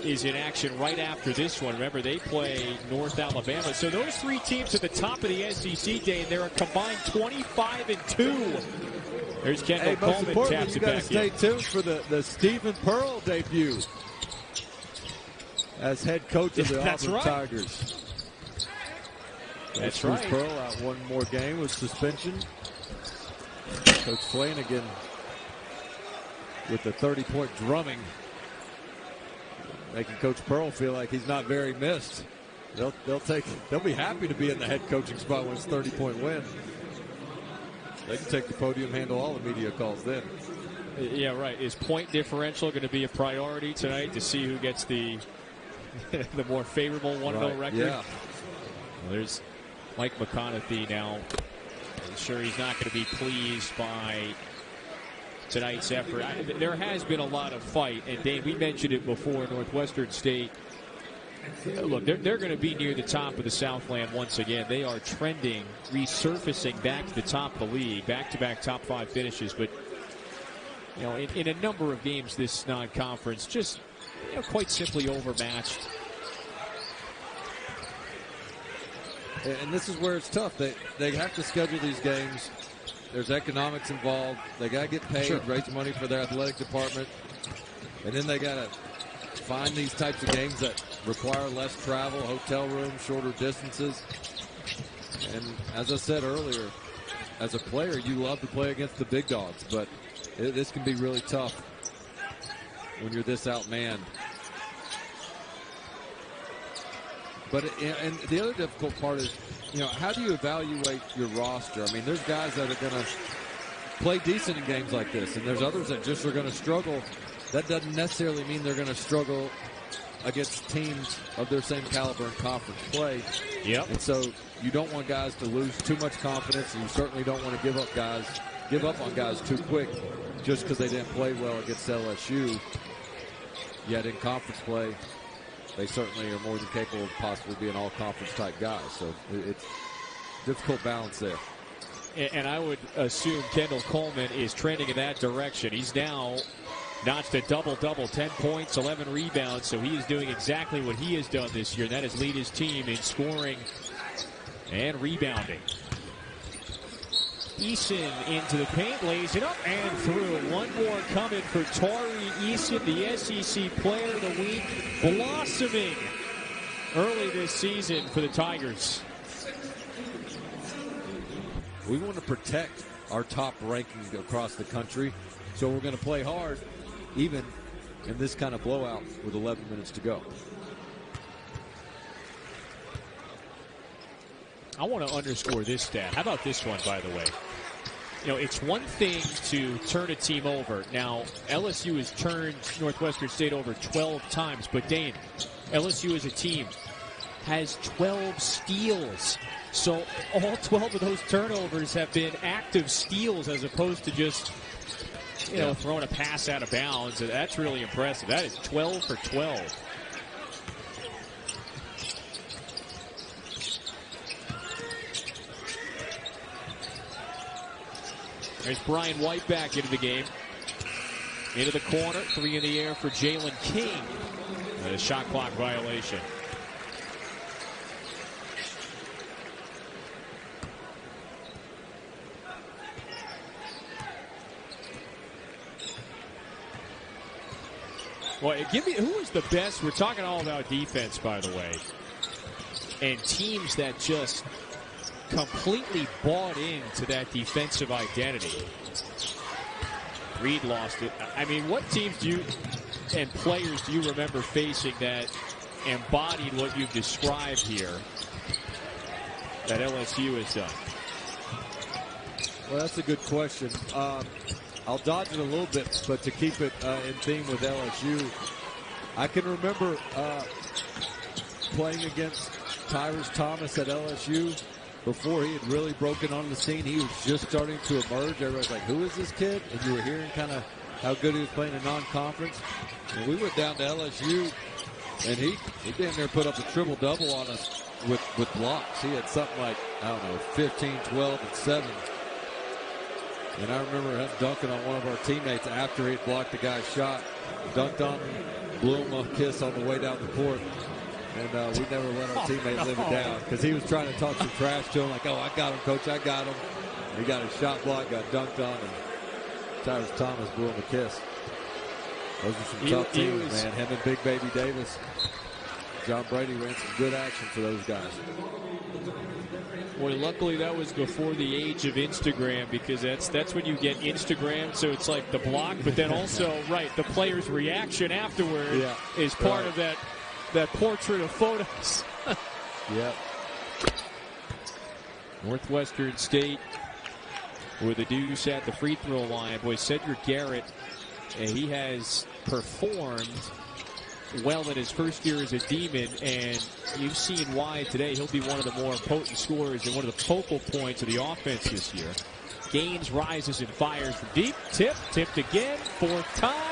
is in action right after this one. Remember, they play North Alabama. So those three teams at the top of the SEC, Dane, they're a combined 25-2. There's Kendall Coleman, taps it back in. You got to stay tuned for the Stephen Pearl debut as head coach of the Auburn Tigers. That's right. Pearl out one more game with suspension. Coach Flanagan with the 30-point drumming, making Coach Pearl feel like he's not very missed. They'll be happy to be in the head coaching spot when it's a 30-point win. They can take the podium, handle all the media calls then. Yeah, right. Is point differential going to be a priority tonight to see who gets the more favorable 1-0 record? Yeah. Well, there's Mike McConaughey now. I'm sure he's not going to be pleased by tonight's effort. There has been a lot of fight, and Dave, we mentioned it before, Northwestern State. Look, they're going to be near the top of the Southland once again. They are trending, resurfacing back to the top of the league, back-to-back top 5 finishes. But, you know, in a number of games this non-conference, just, you know, quite simply overmatched. And this is where it's tough. They have to schedule these games. There's economics involved. They got to get paid, raise money for their athletic department. And then they got to find these types of games that require less travel, hotel rooms, shorter distances. And as I said earlier, as a player, you love to play against the big dogs, but this can be really tough when you're this outmanned. But and the other difficult part is, you know, how do you evaluate your roster? I mean, there's guys that are going to play decent in games like this, and there's others that just are going to struggle. That doesn't necessarily mean they're going to struggle against teams of their same caliber in conference play. Yep. And so you don't want guys to lose too much confidence, and you certainly don't want to give up on guys too quick just because they didn't play well against LSU. Yet in conference play, they certainly are more than capable of possibly being all-conference type guys. So it's a difficult balance there. And I would assume Kendall Coleman is trending in that direction. He's now notched a double-double, 10 points, 11 rebounds. So he is doing exactly what he has done this year, and that is lead his team in scoring and rebounding. Eason into the paint, lays it up and through. One more coming for Tari Eason, the SEC Player of the Week, blossoming early this season for the Tigers. We want to protect our top rankings across the country, so we're going to play hard, even in this kind of blowout with 11 minutes to go. I want to underscore this stat. How about this one, by the way? You know, it's one thing to turn a team over. Now, LSU has turned Northwestern State over 12 times, but Dane, LSU as a team has 12 steals. So all 12 of those turnovers have been active steals as opposed to just, you know, throwing a pass out of bounds. That's really impressive. That is 12 for 12. There's Brian White back into the game. Into the corner. 3 in the air for Jalen King. And a shot clock violation. Well, give me, who is the best? We're talking all about defense, by the way. And teams that just completely bought into that defensive identity. Reed lost it. I mean, what teams do you and players do you remember facing that embodied what you've described here that LSU has done? Well, that's a good question. I'll dodge it a little bit, but to keep it in theme with LSU, I can remember playing against Tyrus Thomas at LSU before he had really broken onto the scene. He was just starting to emerge. Everybody's like, who is this kid? And you were hearing kind of how good he was playing in non-conference. And we went down to LSU, and he damn near put up a triple-double on us with blocks. He had something like, I don't know, 15, 12, and 7. And I remember him dunking on one of our teammates after he'd blocked the guy's shot. Dunked on him, blew him a kiss on the way down the court. And we never let our teammate live it down because he was trying to talk some trash to him, like, oh, I got him, coach, I got him. He got his shot blocked, got dunked on, and Tyrus Thomas blew him a kiss. Those are some tough teams, man. Him and Big Baby Davis. John Brady ran some good action for those guys. Boy, luckily that was before the age of Instagram, because that's when you get Instagram. So it's like the block, but then also, right, the player's reaction afterward is part of that portrait of photos. Yep. Northwestern State with a deuce at the free throw line. Boy, Cedric Garrett, he has performed well in his first year as a Demon, and you've seen why today. He'll be one of the more potent scorers and one of the focal points of the offense this year. Gaines rises and fires from deep. Tipped again, fourth time.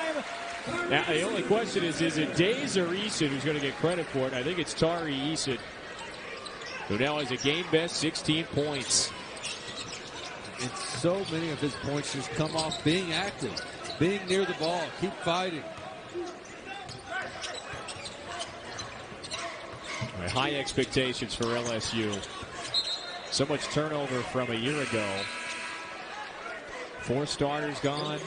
Now, the only question is it Days or Eason who's going to get credit for it? I think it's Tari Eason, who now has a game-best 16 points. And so many of his points just come off being active, being near the ball, keep fighting. High expectations for LSU. So much turnover from a year ago. 4 starters gone,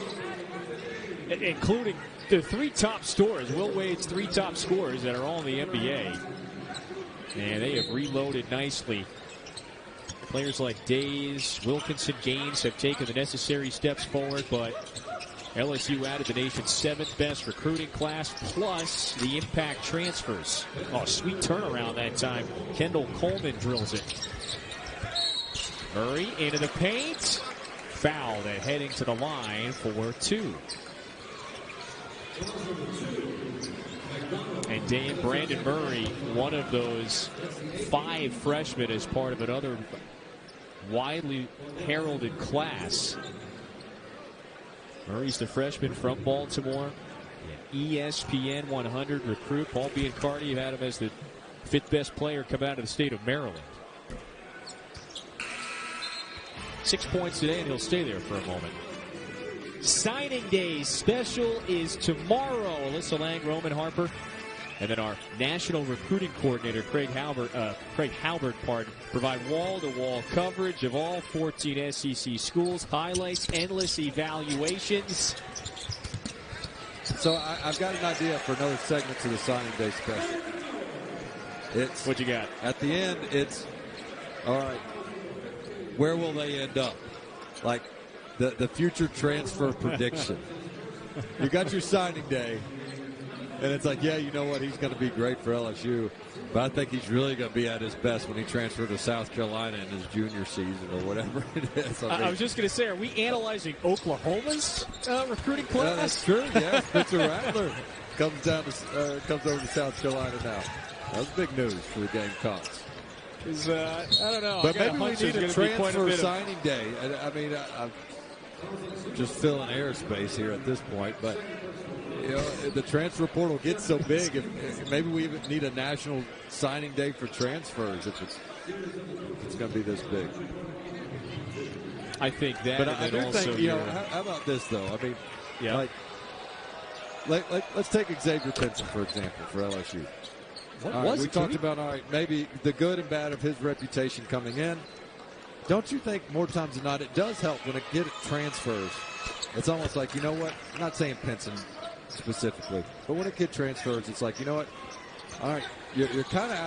including the 3 top scorers. Will Wade's 3 top scorers that are all in the NBA. And they have reloaded nicely. Players like Days, Wilkinson, Gaines have taken the necessary steps forward, but LSU added the nation's 7th best recruiting class, plus the impact transfers. Oh, sweet turnaround that time. Kendall Coleman drills it. Murray into the paint. Fouled and heading to the line for 2. And Brandon Murray, one of those 5 freshmen as part of another widely heralded class. Murray's the freshman from Baltimore. ESPN 100 recruit. Paul Biancardi had him as the 5th best player come out of the state of Maryland. 6 points today, and he'll stay there for a moment. Signing Day special is tomorrow. Alyssa Lang, Roman Harper, and then our national recruiting coordinator, Craig Halbert, provide wall-to-wall coverage of all 14 SEC schools, highlights, endless evaluations. So I've got an idea for another segment to the Signing Day special. What you got? At the end, it's, all right, where will they end up? Like the future transfer prediction. You got your signing day, and it's like, yeah, you know what? He's going to be great for LSU, but I think he's really going to be at his best when he transferred to South Carolina in his junior season or whatever it is. I was just going to say, are we analyzing Oklahoma's recruiting class? Yeah, that's true. Yeah, Spencer Rattler comes over to South Carolina now. That was big news for the Gamecocks. I don't know. But maybe we need a transfer signing day. I mean, I'm just filling airspace here at this point, but you know, the transfer portal gets so big. If maybe we even need a national signing day for transfers if it's going to be this big. I think that. But I do think, you know, how about this though? I mean, yeah. like let's take Xavier Pinson for example for LSU. We talked about, all right, maybe the good and bad of his reputation coming in. Don't you think more times than not it does help when a kid transfers? It's almost like, you know what? I'm not saying Pinson specifically, but when a kid transfers, it's like, you know what? All right, you're kind of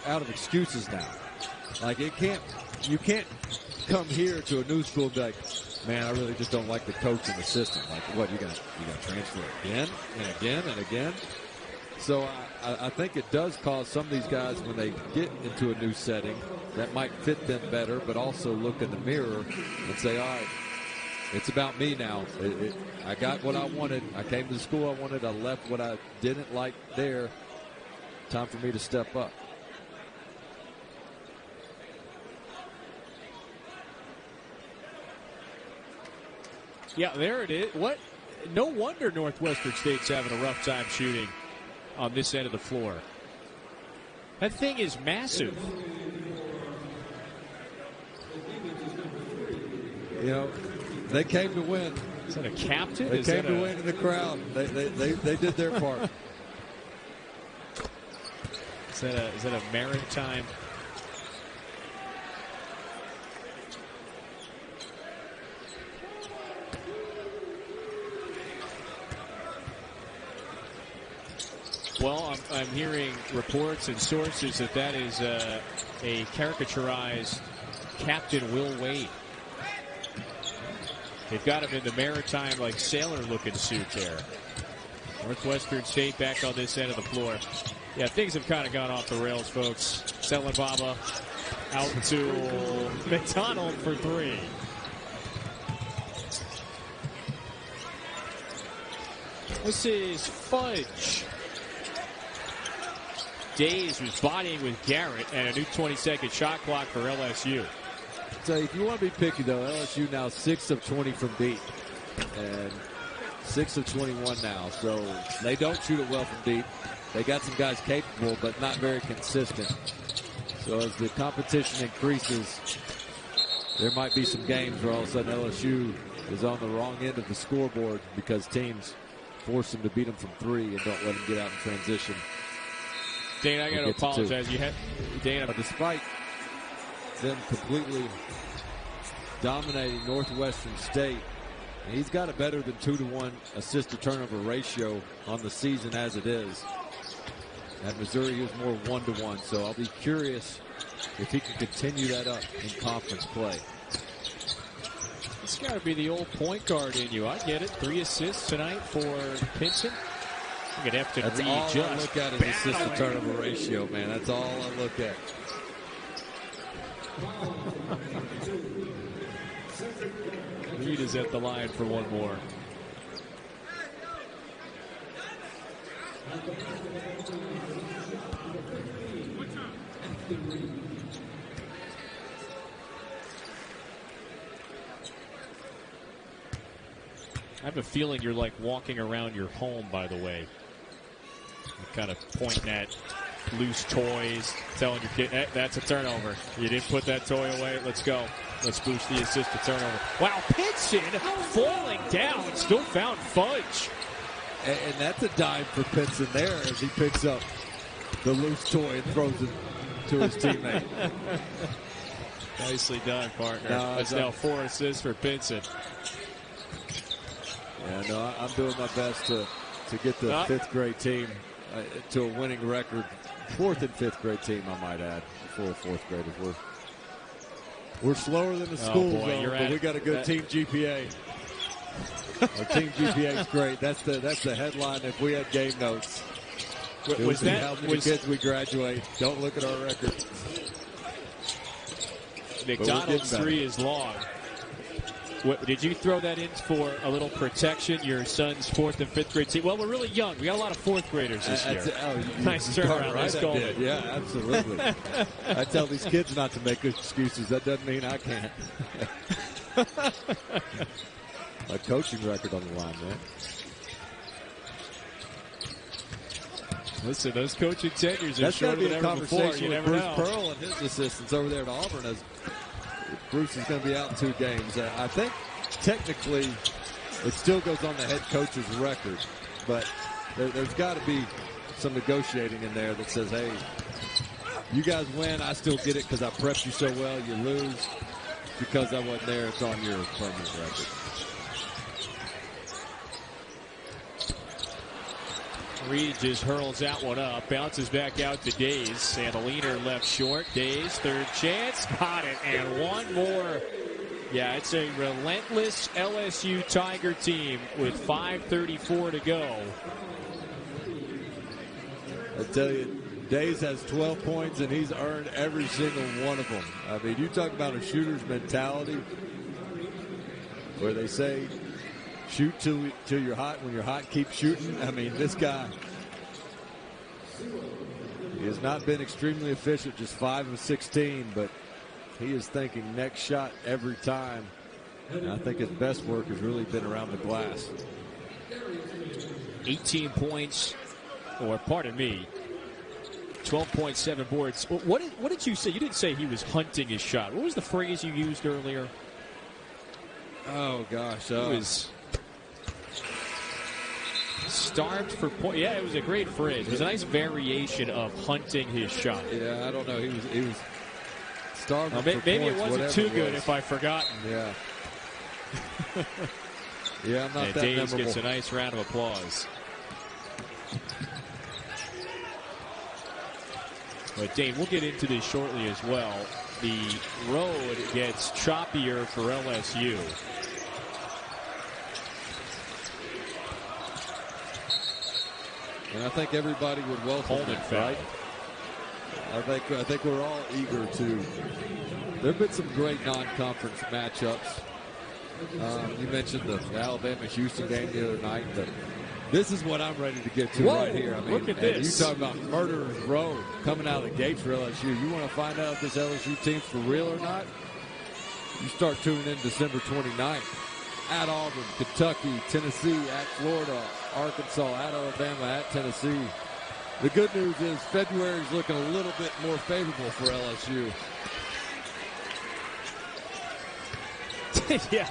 out of excuses now. Like you can't come here to a new school and be like, man, I really just don't like the coach and the system. Like, what, you gonna transfer again and again and again? So I think it does cause some of these guys, when they get into a new setting, that might fit them better, but also look in the mirror and say, all right, it's about me now. I got what I wanted. I came to the school I wanted. I left what I didn't like there. Time for me to step up. Yeah, there it is. What? No wonder Northwestern State's having a rough time shooting on this end of the floor. That thing is massive. You know, they came to win. Is that a captain? They came to win in the crowd. They did their part. Is that a maritime? Well, I'm hearing reports and sources that is a caricaturized Captain Will Wade. They've got him in the maritime, like, sailor-looking suit there. Northwestern State back on this end of the floor. Yeah, things have kind of gone off the rails, folks. Selenbaba out to McDonald for three. This is Fudge. Days was bodying with Garrett, and a new 20-second shot clock for LSU. So if you want to be picky, though, LSU now 6 of 20 from deep, and 6 of 21 now. So they don't shoot it well from deep. They got some guys capable, but not very consistent. So as the competition increases, there might be some games where all of a sudden LSU is on the wrong end of the scoreboard because teams force them to beat them from three and don't let them get out in transition. Dana, I got to apologize. Dana, despite them completely dominating Northwestern State, and he's got a better than 2-to-1 assist-to-turnover ratio on the season as it is. At Missouri, he was more 1-to-1, so I'll be curious if he can continue that up in conference play. It's got to be the old point guard in you. I get it. 3 assists tonight for Pinson. Look at Efton That's Reed. all I look at is assist-to-turnover ratio, man. That's all I look at. Reed is at the line for one more. I have a feeling you're like walking around your home, by the way. You're kind of pointing at loose toys, telling your kid, hey, that's a turnover. You didn't put that toy away. Let's go. Let's boost the assist to turnover. Wow, Pinson falling down, still found Fudge. And that's a dime for Pinson there as he picks up the loose toy and throws it to his teammate. Nicely done, partner. That's now 4 assists for Pinson. Yeah, no, I'm doing my best to get the fifth grade team to a winning record. 4th and 5th grade team, I might add, for 4th graders. We're slower than the school zone, but we got a good team GPA. Our team GPA is great. That's the headline if we had game notes. Was that how many kids we graduate? Don't look at our record. McDonald's 3 is long. Did you throw that in for a little protection? Your son's 4th and 5th grade team. Well, we're really young. We got a lot of 4th graders this year. Nice turnaround. Nice goal. Yeah, absolutely. I tell these kids not to make excuses. That doesn't mean I can't. A coaching record on the line, man. Listen, those coaching tenures are shorter than ever before. You never know. Bruce Pearl and his assistants over there at Auburn, as Bruce is going to be out in 2 games. I think technically it still goes on the head coach's record, but there's got to be some negotiating in there that says, hey, you guys win, I still get it because I prepped you so well. You lose because I wasn't there. It's on your permanent record. Reed just hurls that one up, bounces back out to Days, and a leaner left short. Days, third chance, got it, and one more. Yeah, it's a relentless LSU Tiger team with 5:34 to go. I tell you, Days has 12 points, and he's earned every single one of them. I mean, you talk about a shooter's mentality, where they say, shoot till you're hot. When you're hot, keep shooting. I mean, this guy, he has not been extremely efficient, just 5 of 16, but he is thinking next shot every time. And I think his best work has really been around the glass. 18 points, or pardon me, 12.7 boards. What did you say? You didn't say he was hunting his shot. What was the phrase you used earlier? Oh, gosh. He was starved for points. Yeah, it was a great phrase. It was a nice variation of hunting his shot. Yeah, I don't know. He was starved for maybe points, it wasn't too good if I've forgotten. Yeah. Yeah, I'm not and that Days memorable. gets a nice round of applause. But Dane, we'll get into this shortly as well. The road gets choppier for LSU. And I think everybody would welcome it, right? I think we're all eager to. There have been some great non-conference matchups. You mentioned the Alabama-Houston game the other night, but this is what I'm ready to get to right here. I mean, look at this. You talk about murderer's road coming out of the gates for LSU. You want to find out if this LSU team's for real or not? You start tuning in December 29th. At Auburn, Kentucky, Tennessee, at Florida, Arkansas, at Alabama, at Tennessee. The good news is February is looking a little bit more favorable for LSU. Yeah,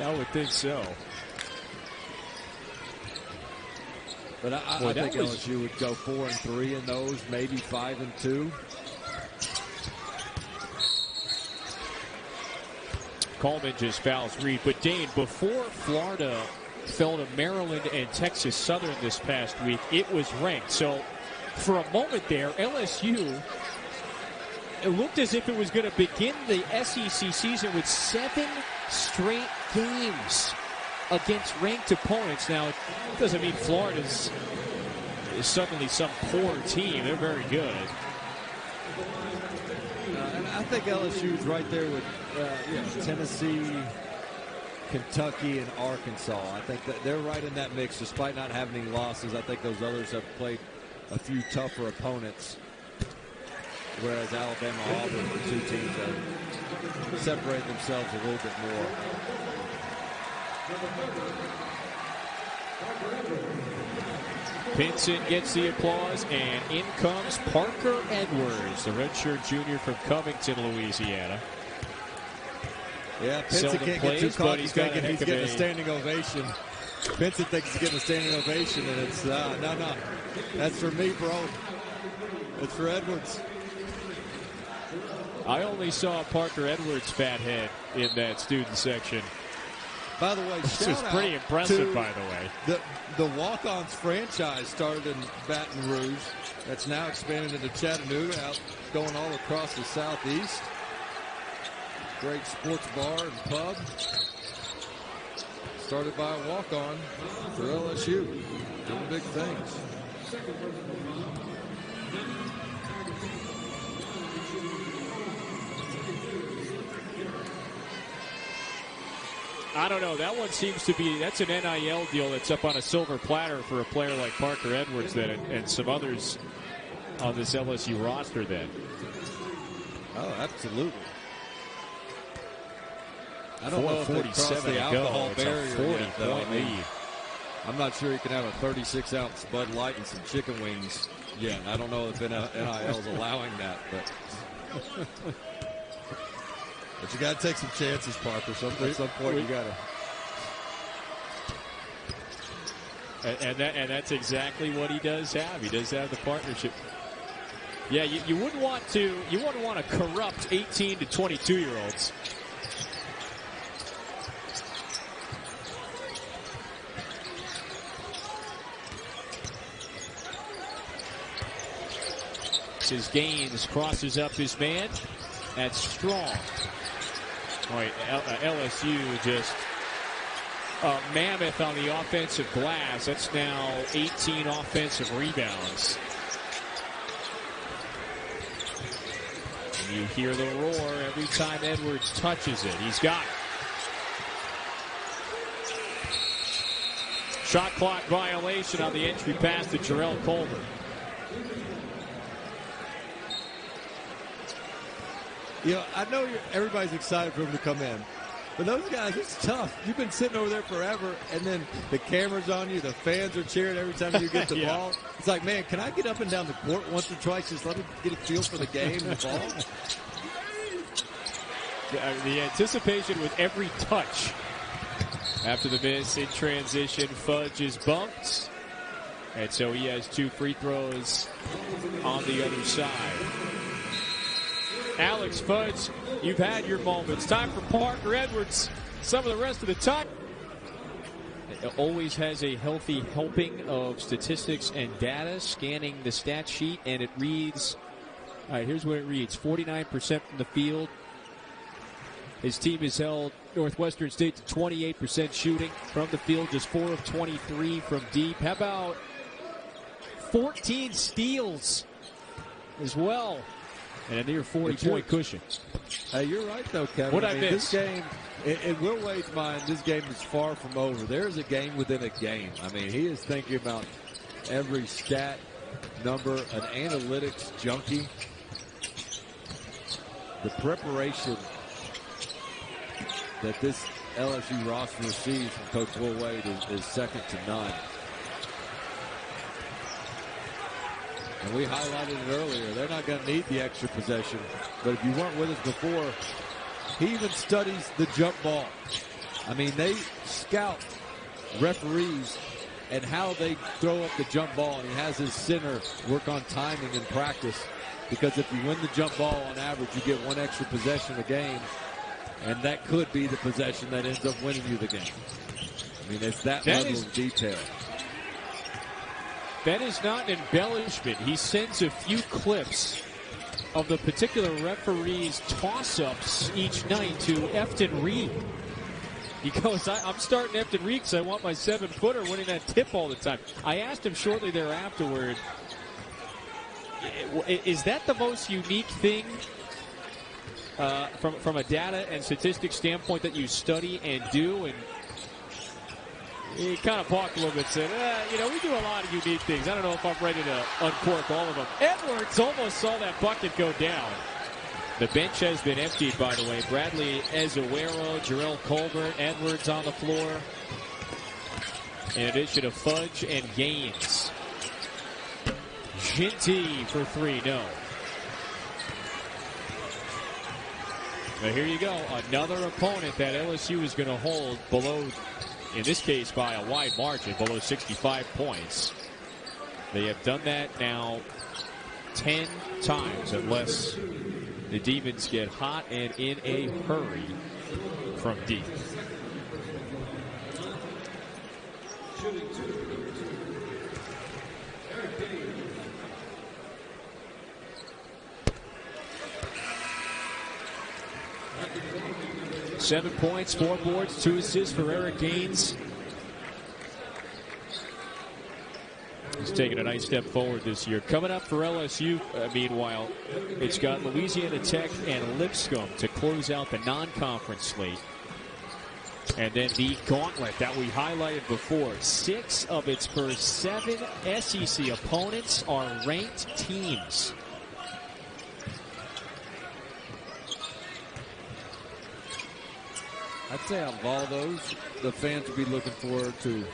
I would think so. But I think LSU would go 4-3 in those, maybe 5-2. Coleman just fouls Reed. But Dane, before Florida fell to Maryland and Texas Southern this past week, it was ranked. So for a moment there, LSU, it looked as if it was going to begin the SEC season with 7 straight games against ranked opponents. Now, it doesn't mean Florida's is suddenly some poor team. They're very good. And I think LSU's right there with Tennessee, Kentucky, and Arkansas. I think that they're right in that mix, despite not having any losses. I think those others have played a few tougher opponents, whereas Alabama, Auburn, the two teams have separated themselves a little bit more. Pinson gets the applause, and in comes Parker Edwards, the redshirt junior from Covington, Louisiana. Yeah, Pinson can't get too caught. He's thinking he's getting a standing ovation. Pinson thinks he's getting a standing ovation, and it's, no. That's for me, bro. It's for Edwards. I only saw Parker Edwards' fat head in that student section. By the way, this was pretty impressive, by the way. The Walk-Ons franchise started in Baton Rouge. That's now expanded into Chattanooga, out going all across the southeast. Great sports bar and pub. Started by a walk-on for LSU. Doing big things. I don't know. That one seems to be, that's an NIL deal that's up on a silver platter for a player like Parker Edwards then, and some others on this LSU roster then. Oh, absolutely. I don't know if they crossed the alcohol barrier yet, though. I mean, I'm not sure you can have a 36-ounce Bud Light and some chicken wings yet. I don't know if NIL is allowing that, but... But you got to take some chances, Parker. At some point, you got to. And that's exactly what he does have. He does have the partnership. Yeah, you wouldn't want to. You wouldn't want to corrupt 18 to 22-year-olds. as Gaines crosses up his man. That's strong. All right, LSU just a mammoth on the offensive glass. That's now 18 offensive rebounds. And you hear the roar every time Edwards touches it. He's got it. Shot clock violation on the entry pass to Jarrell Colbert. You know, I know everybody's excited for him to come in. But those guys, it's tough. You've been sitting over there forever, and then the camera's on you. The fans are cheering every time you get the ball. It's like, man, can I get up and down the court once or twice? Just let me get a feel for the game and the ball. The anticipation with every touch. After the miss in transition, Fudge is bumped. And so he has 2 free throws on the other side. Alex Fudge, you've had your moments. Time for Parker Edwards. Some of the rest of the time. It always has a healthy helping of statistics and data, scanning the stat sheet, and it reads, all right, here's what it reads. 49% from the field. His team has held Northwestern State to 28% shooting from the field, just 4 of 23 from deep. How about 14 steals as well? And a near 40-point cushion. Hey, you're right, though, Kevin. What I miss? This game, in Will Wade's mind, this game is far from over. There's a game within a game. I mean, he is thinking about every stat, number, an analytics junkie. The preparation that this LSU roster receives from Coach Will Wade is second to none. And we highlighted it earlier. They're not going to need the extra possession. But if you weren't with us before, he even studies the jump ball. I mean, they scout referees and how they throw up the jump ball. And he has his center work on timing in practice. Because if you win the jump ball on average, you get 1 extra possession a game. And that could be the possession that ends up winning you the game. I mean, it's that level of detail. That is not an embellishment. He sends a few clips of the particular referee's toss-ups each night to Efton Reed. He goes, I'm starting Efton Reed because I want my 7-footer winning that tip all the time. I asked him shortly thereafterward, is that the most unique thing from a data and statistics standpoint that you study and do? And he kind of balked a little bit, said, we do a lot of unique things. I don't know if I'm ready to uncork all of them. Edwards almost saw that bucket go down. The bench has been emptied, by the way. Bradley Ezuero, Jarrell Colbert, Edwards on the floor. In addition to Fudge and Gaines. Ginty for 3, no. But here you go. Another opponent that LSU is going to hold below, in this case by a wide margin, below 65 points. They have done that now 10 times unless the Demons get hot and in a hurry from deep. Seven points, 4 boards, 2 assists for Eric Gaines. He's taken a nice step forward this year. Coming up for LSU, meanwhile, it's got Louisiana Tech and Lipscomb to close out the non-conference slate. And then the gauntlet that we highlighted before. 6 of its first 7 SEC opponents are ranked teams. I'd say out of all those, the fans would be looking forward to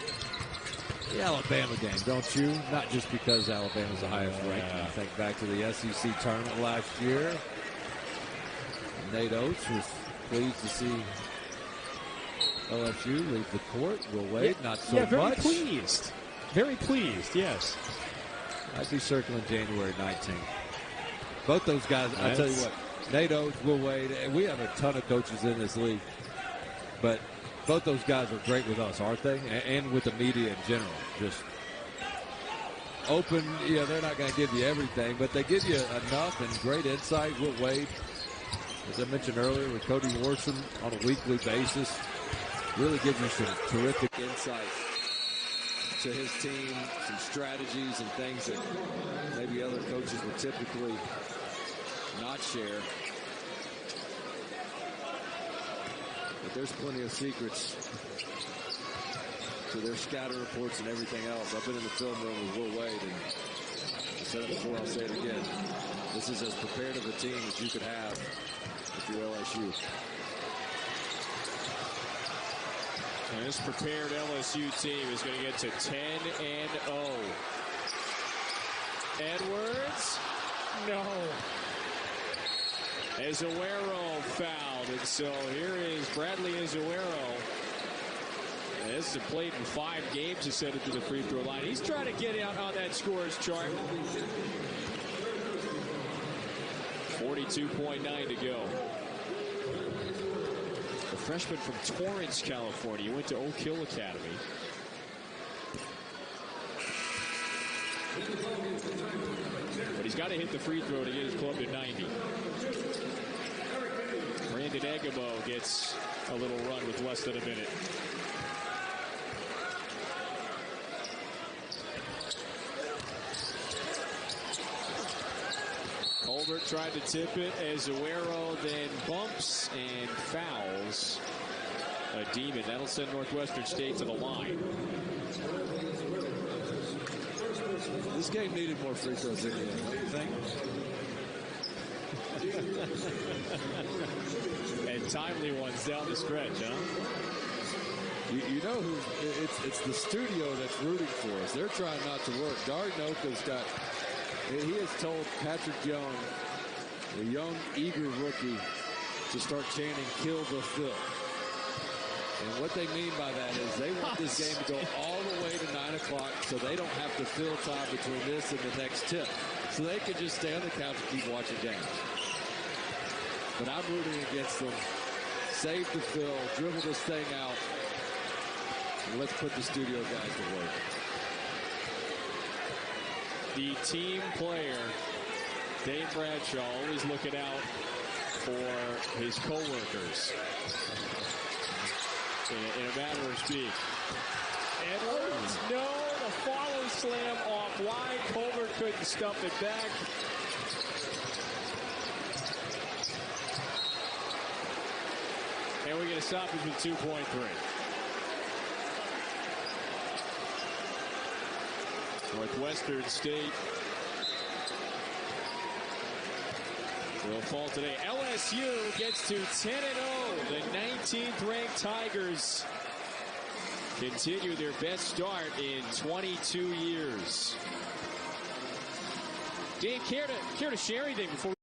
the Alabama game, don't you? Not just because Alabama's the highest ranked. I think back to the SEC tournament last year. Nate Oates was pleased to see LSU leave the court. Will Wade, not so much. Very pleased. Very pleased, yes. I'd be circling January 19th. Both those guys, I tell you what, Nate Oates, Will Wade, and we have a ton of coaches in this league. But both those guys are great with us, aren't they? And with the media in general. Just open. Yeah, they're not going to give you everything, but they give you enough and great insight. Will Wade, as I mentioned earlier, with Cody Warson on a weekly basis, really gives you some terrific insight to his team, some strategies and things that maybe other coaches would typically not share. But there's plenty of secrets to their scatter reports and everything else. I've been in the film room with Will Wade, and I said it before, I'll say it again. This is as prepared of a team as you could have if you're LSU. And this prepared LSU team is going to get to 10-0. Edwards, no. Azuero fouled, and so here is Bradley Azuero. This is played in 5 games to send it to the free throw line. He's trying to get out on that scores chart. 42.9 to go. The freshman from Torrance, California. He went to Oak Hill Academy. But he's got to hit the free throw to get his club to 90. Brandon Egamo gets a little run with less than a minute. Colbert tried to tip it as Azuero then bumps and fouls a Demon. That'll send Northwestern State to the line. This game needed more free throws in the end, don't you think? And timely ones down the stretch, huh? You know who? It's the studio that's rooting for us. They're trying not to work. Darnoka's got. He has told Patrick Young, the young, eager rookie, to start chanting, "Kill the Phil." And what they mean by that is they want this game to go all the way to 9 o'clock so they don't have to fill time between this and the next tip. So they can just stay on the couch and keep watching games. But I'm rooting against them. Save the fill, dribble this thing out, and let's put the studio guys to work. The team player, Dave Bradshaw, always looking out for his co-workers. In a matter of speak. Edwards, no, the follow slam off wide. Colbert couldn't stuff it back. And we get a stoppage with 2.3. Northwestern State will fall today. LSU gets to 10-0. The 19th ranked Tigers continue their best start in 22 years. Dave, care to share anything before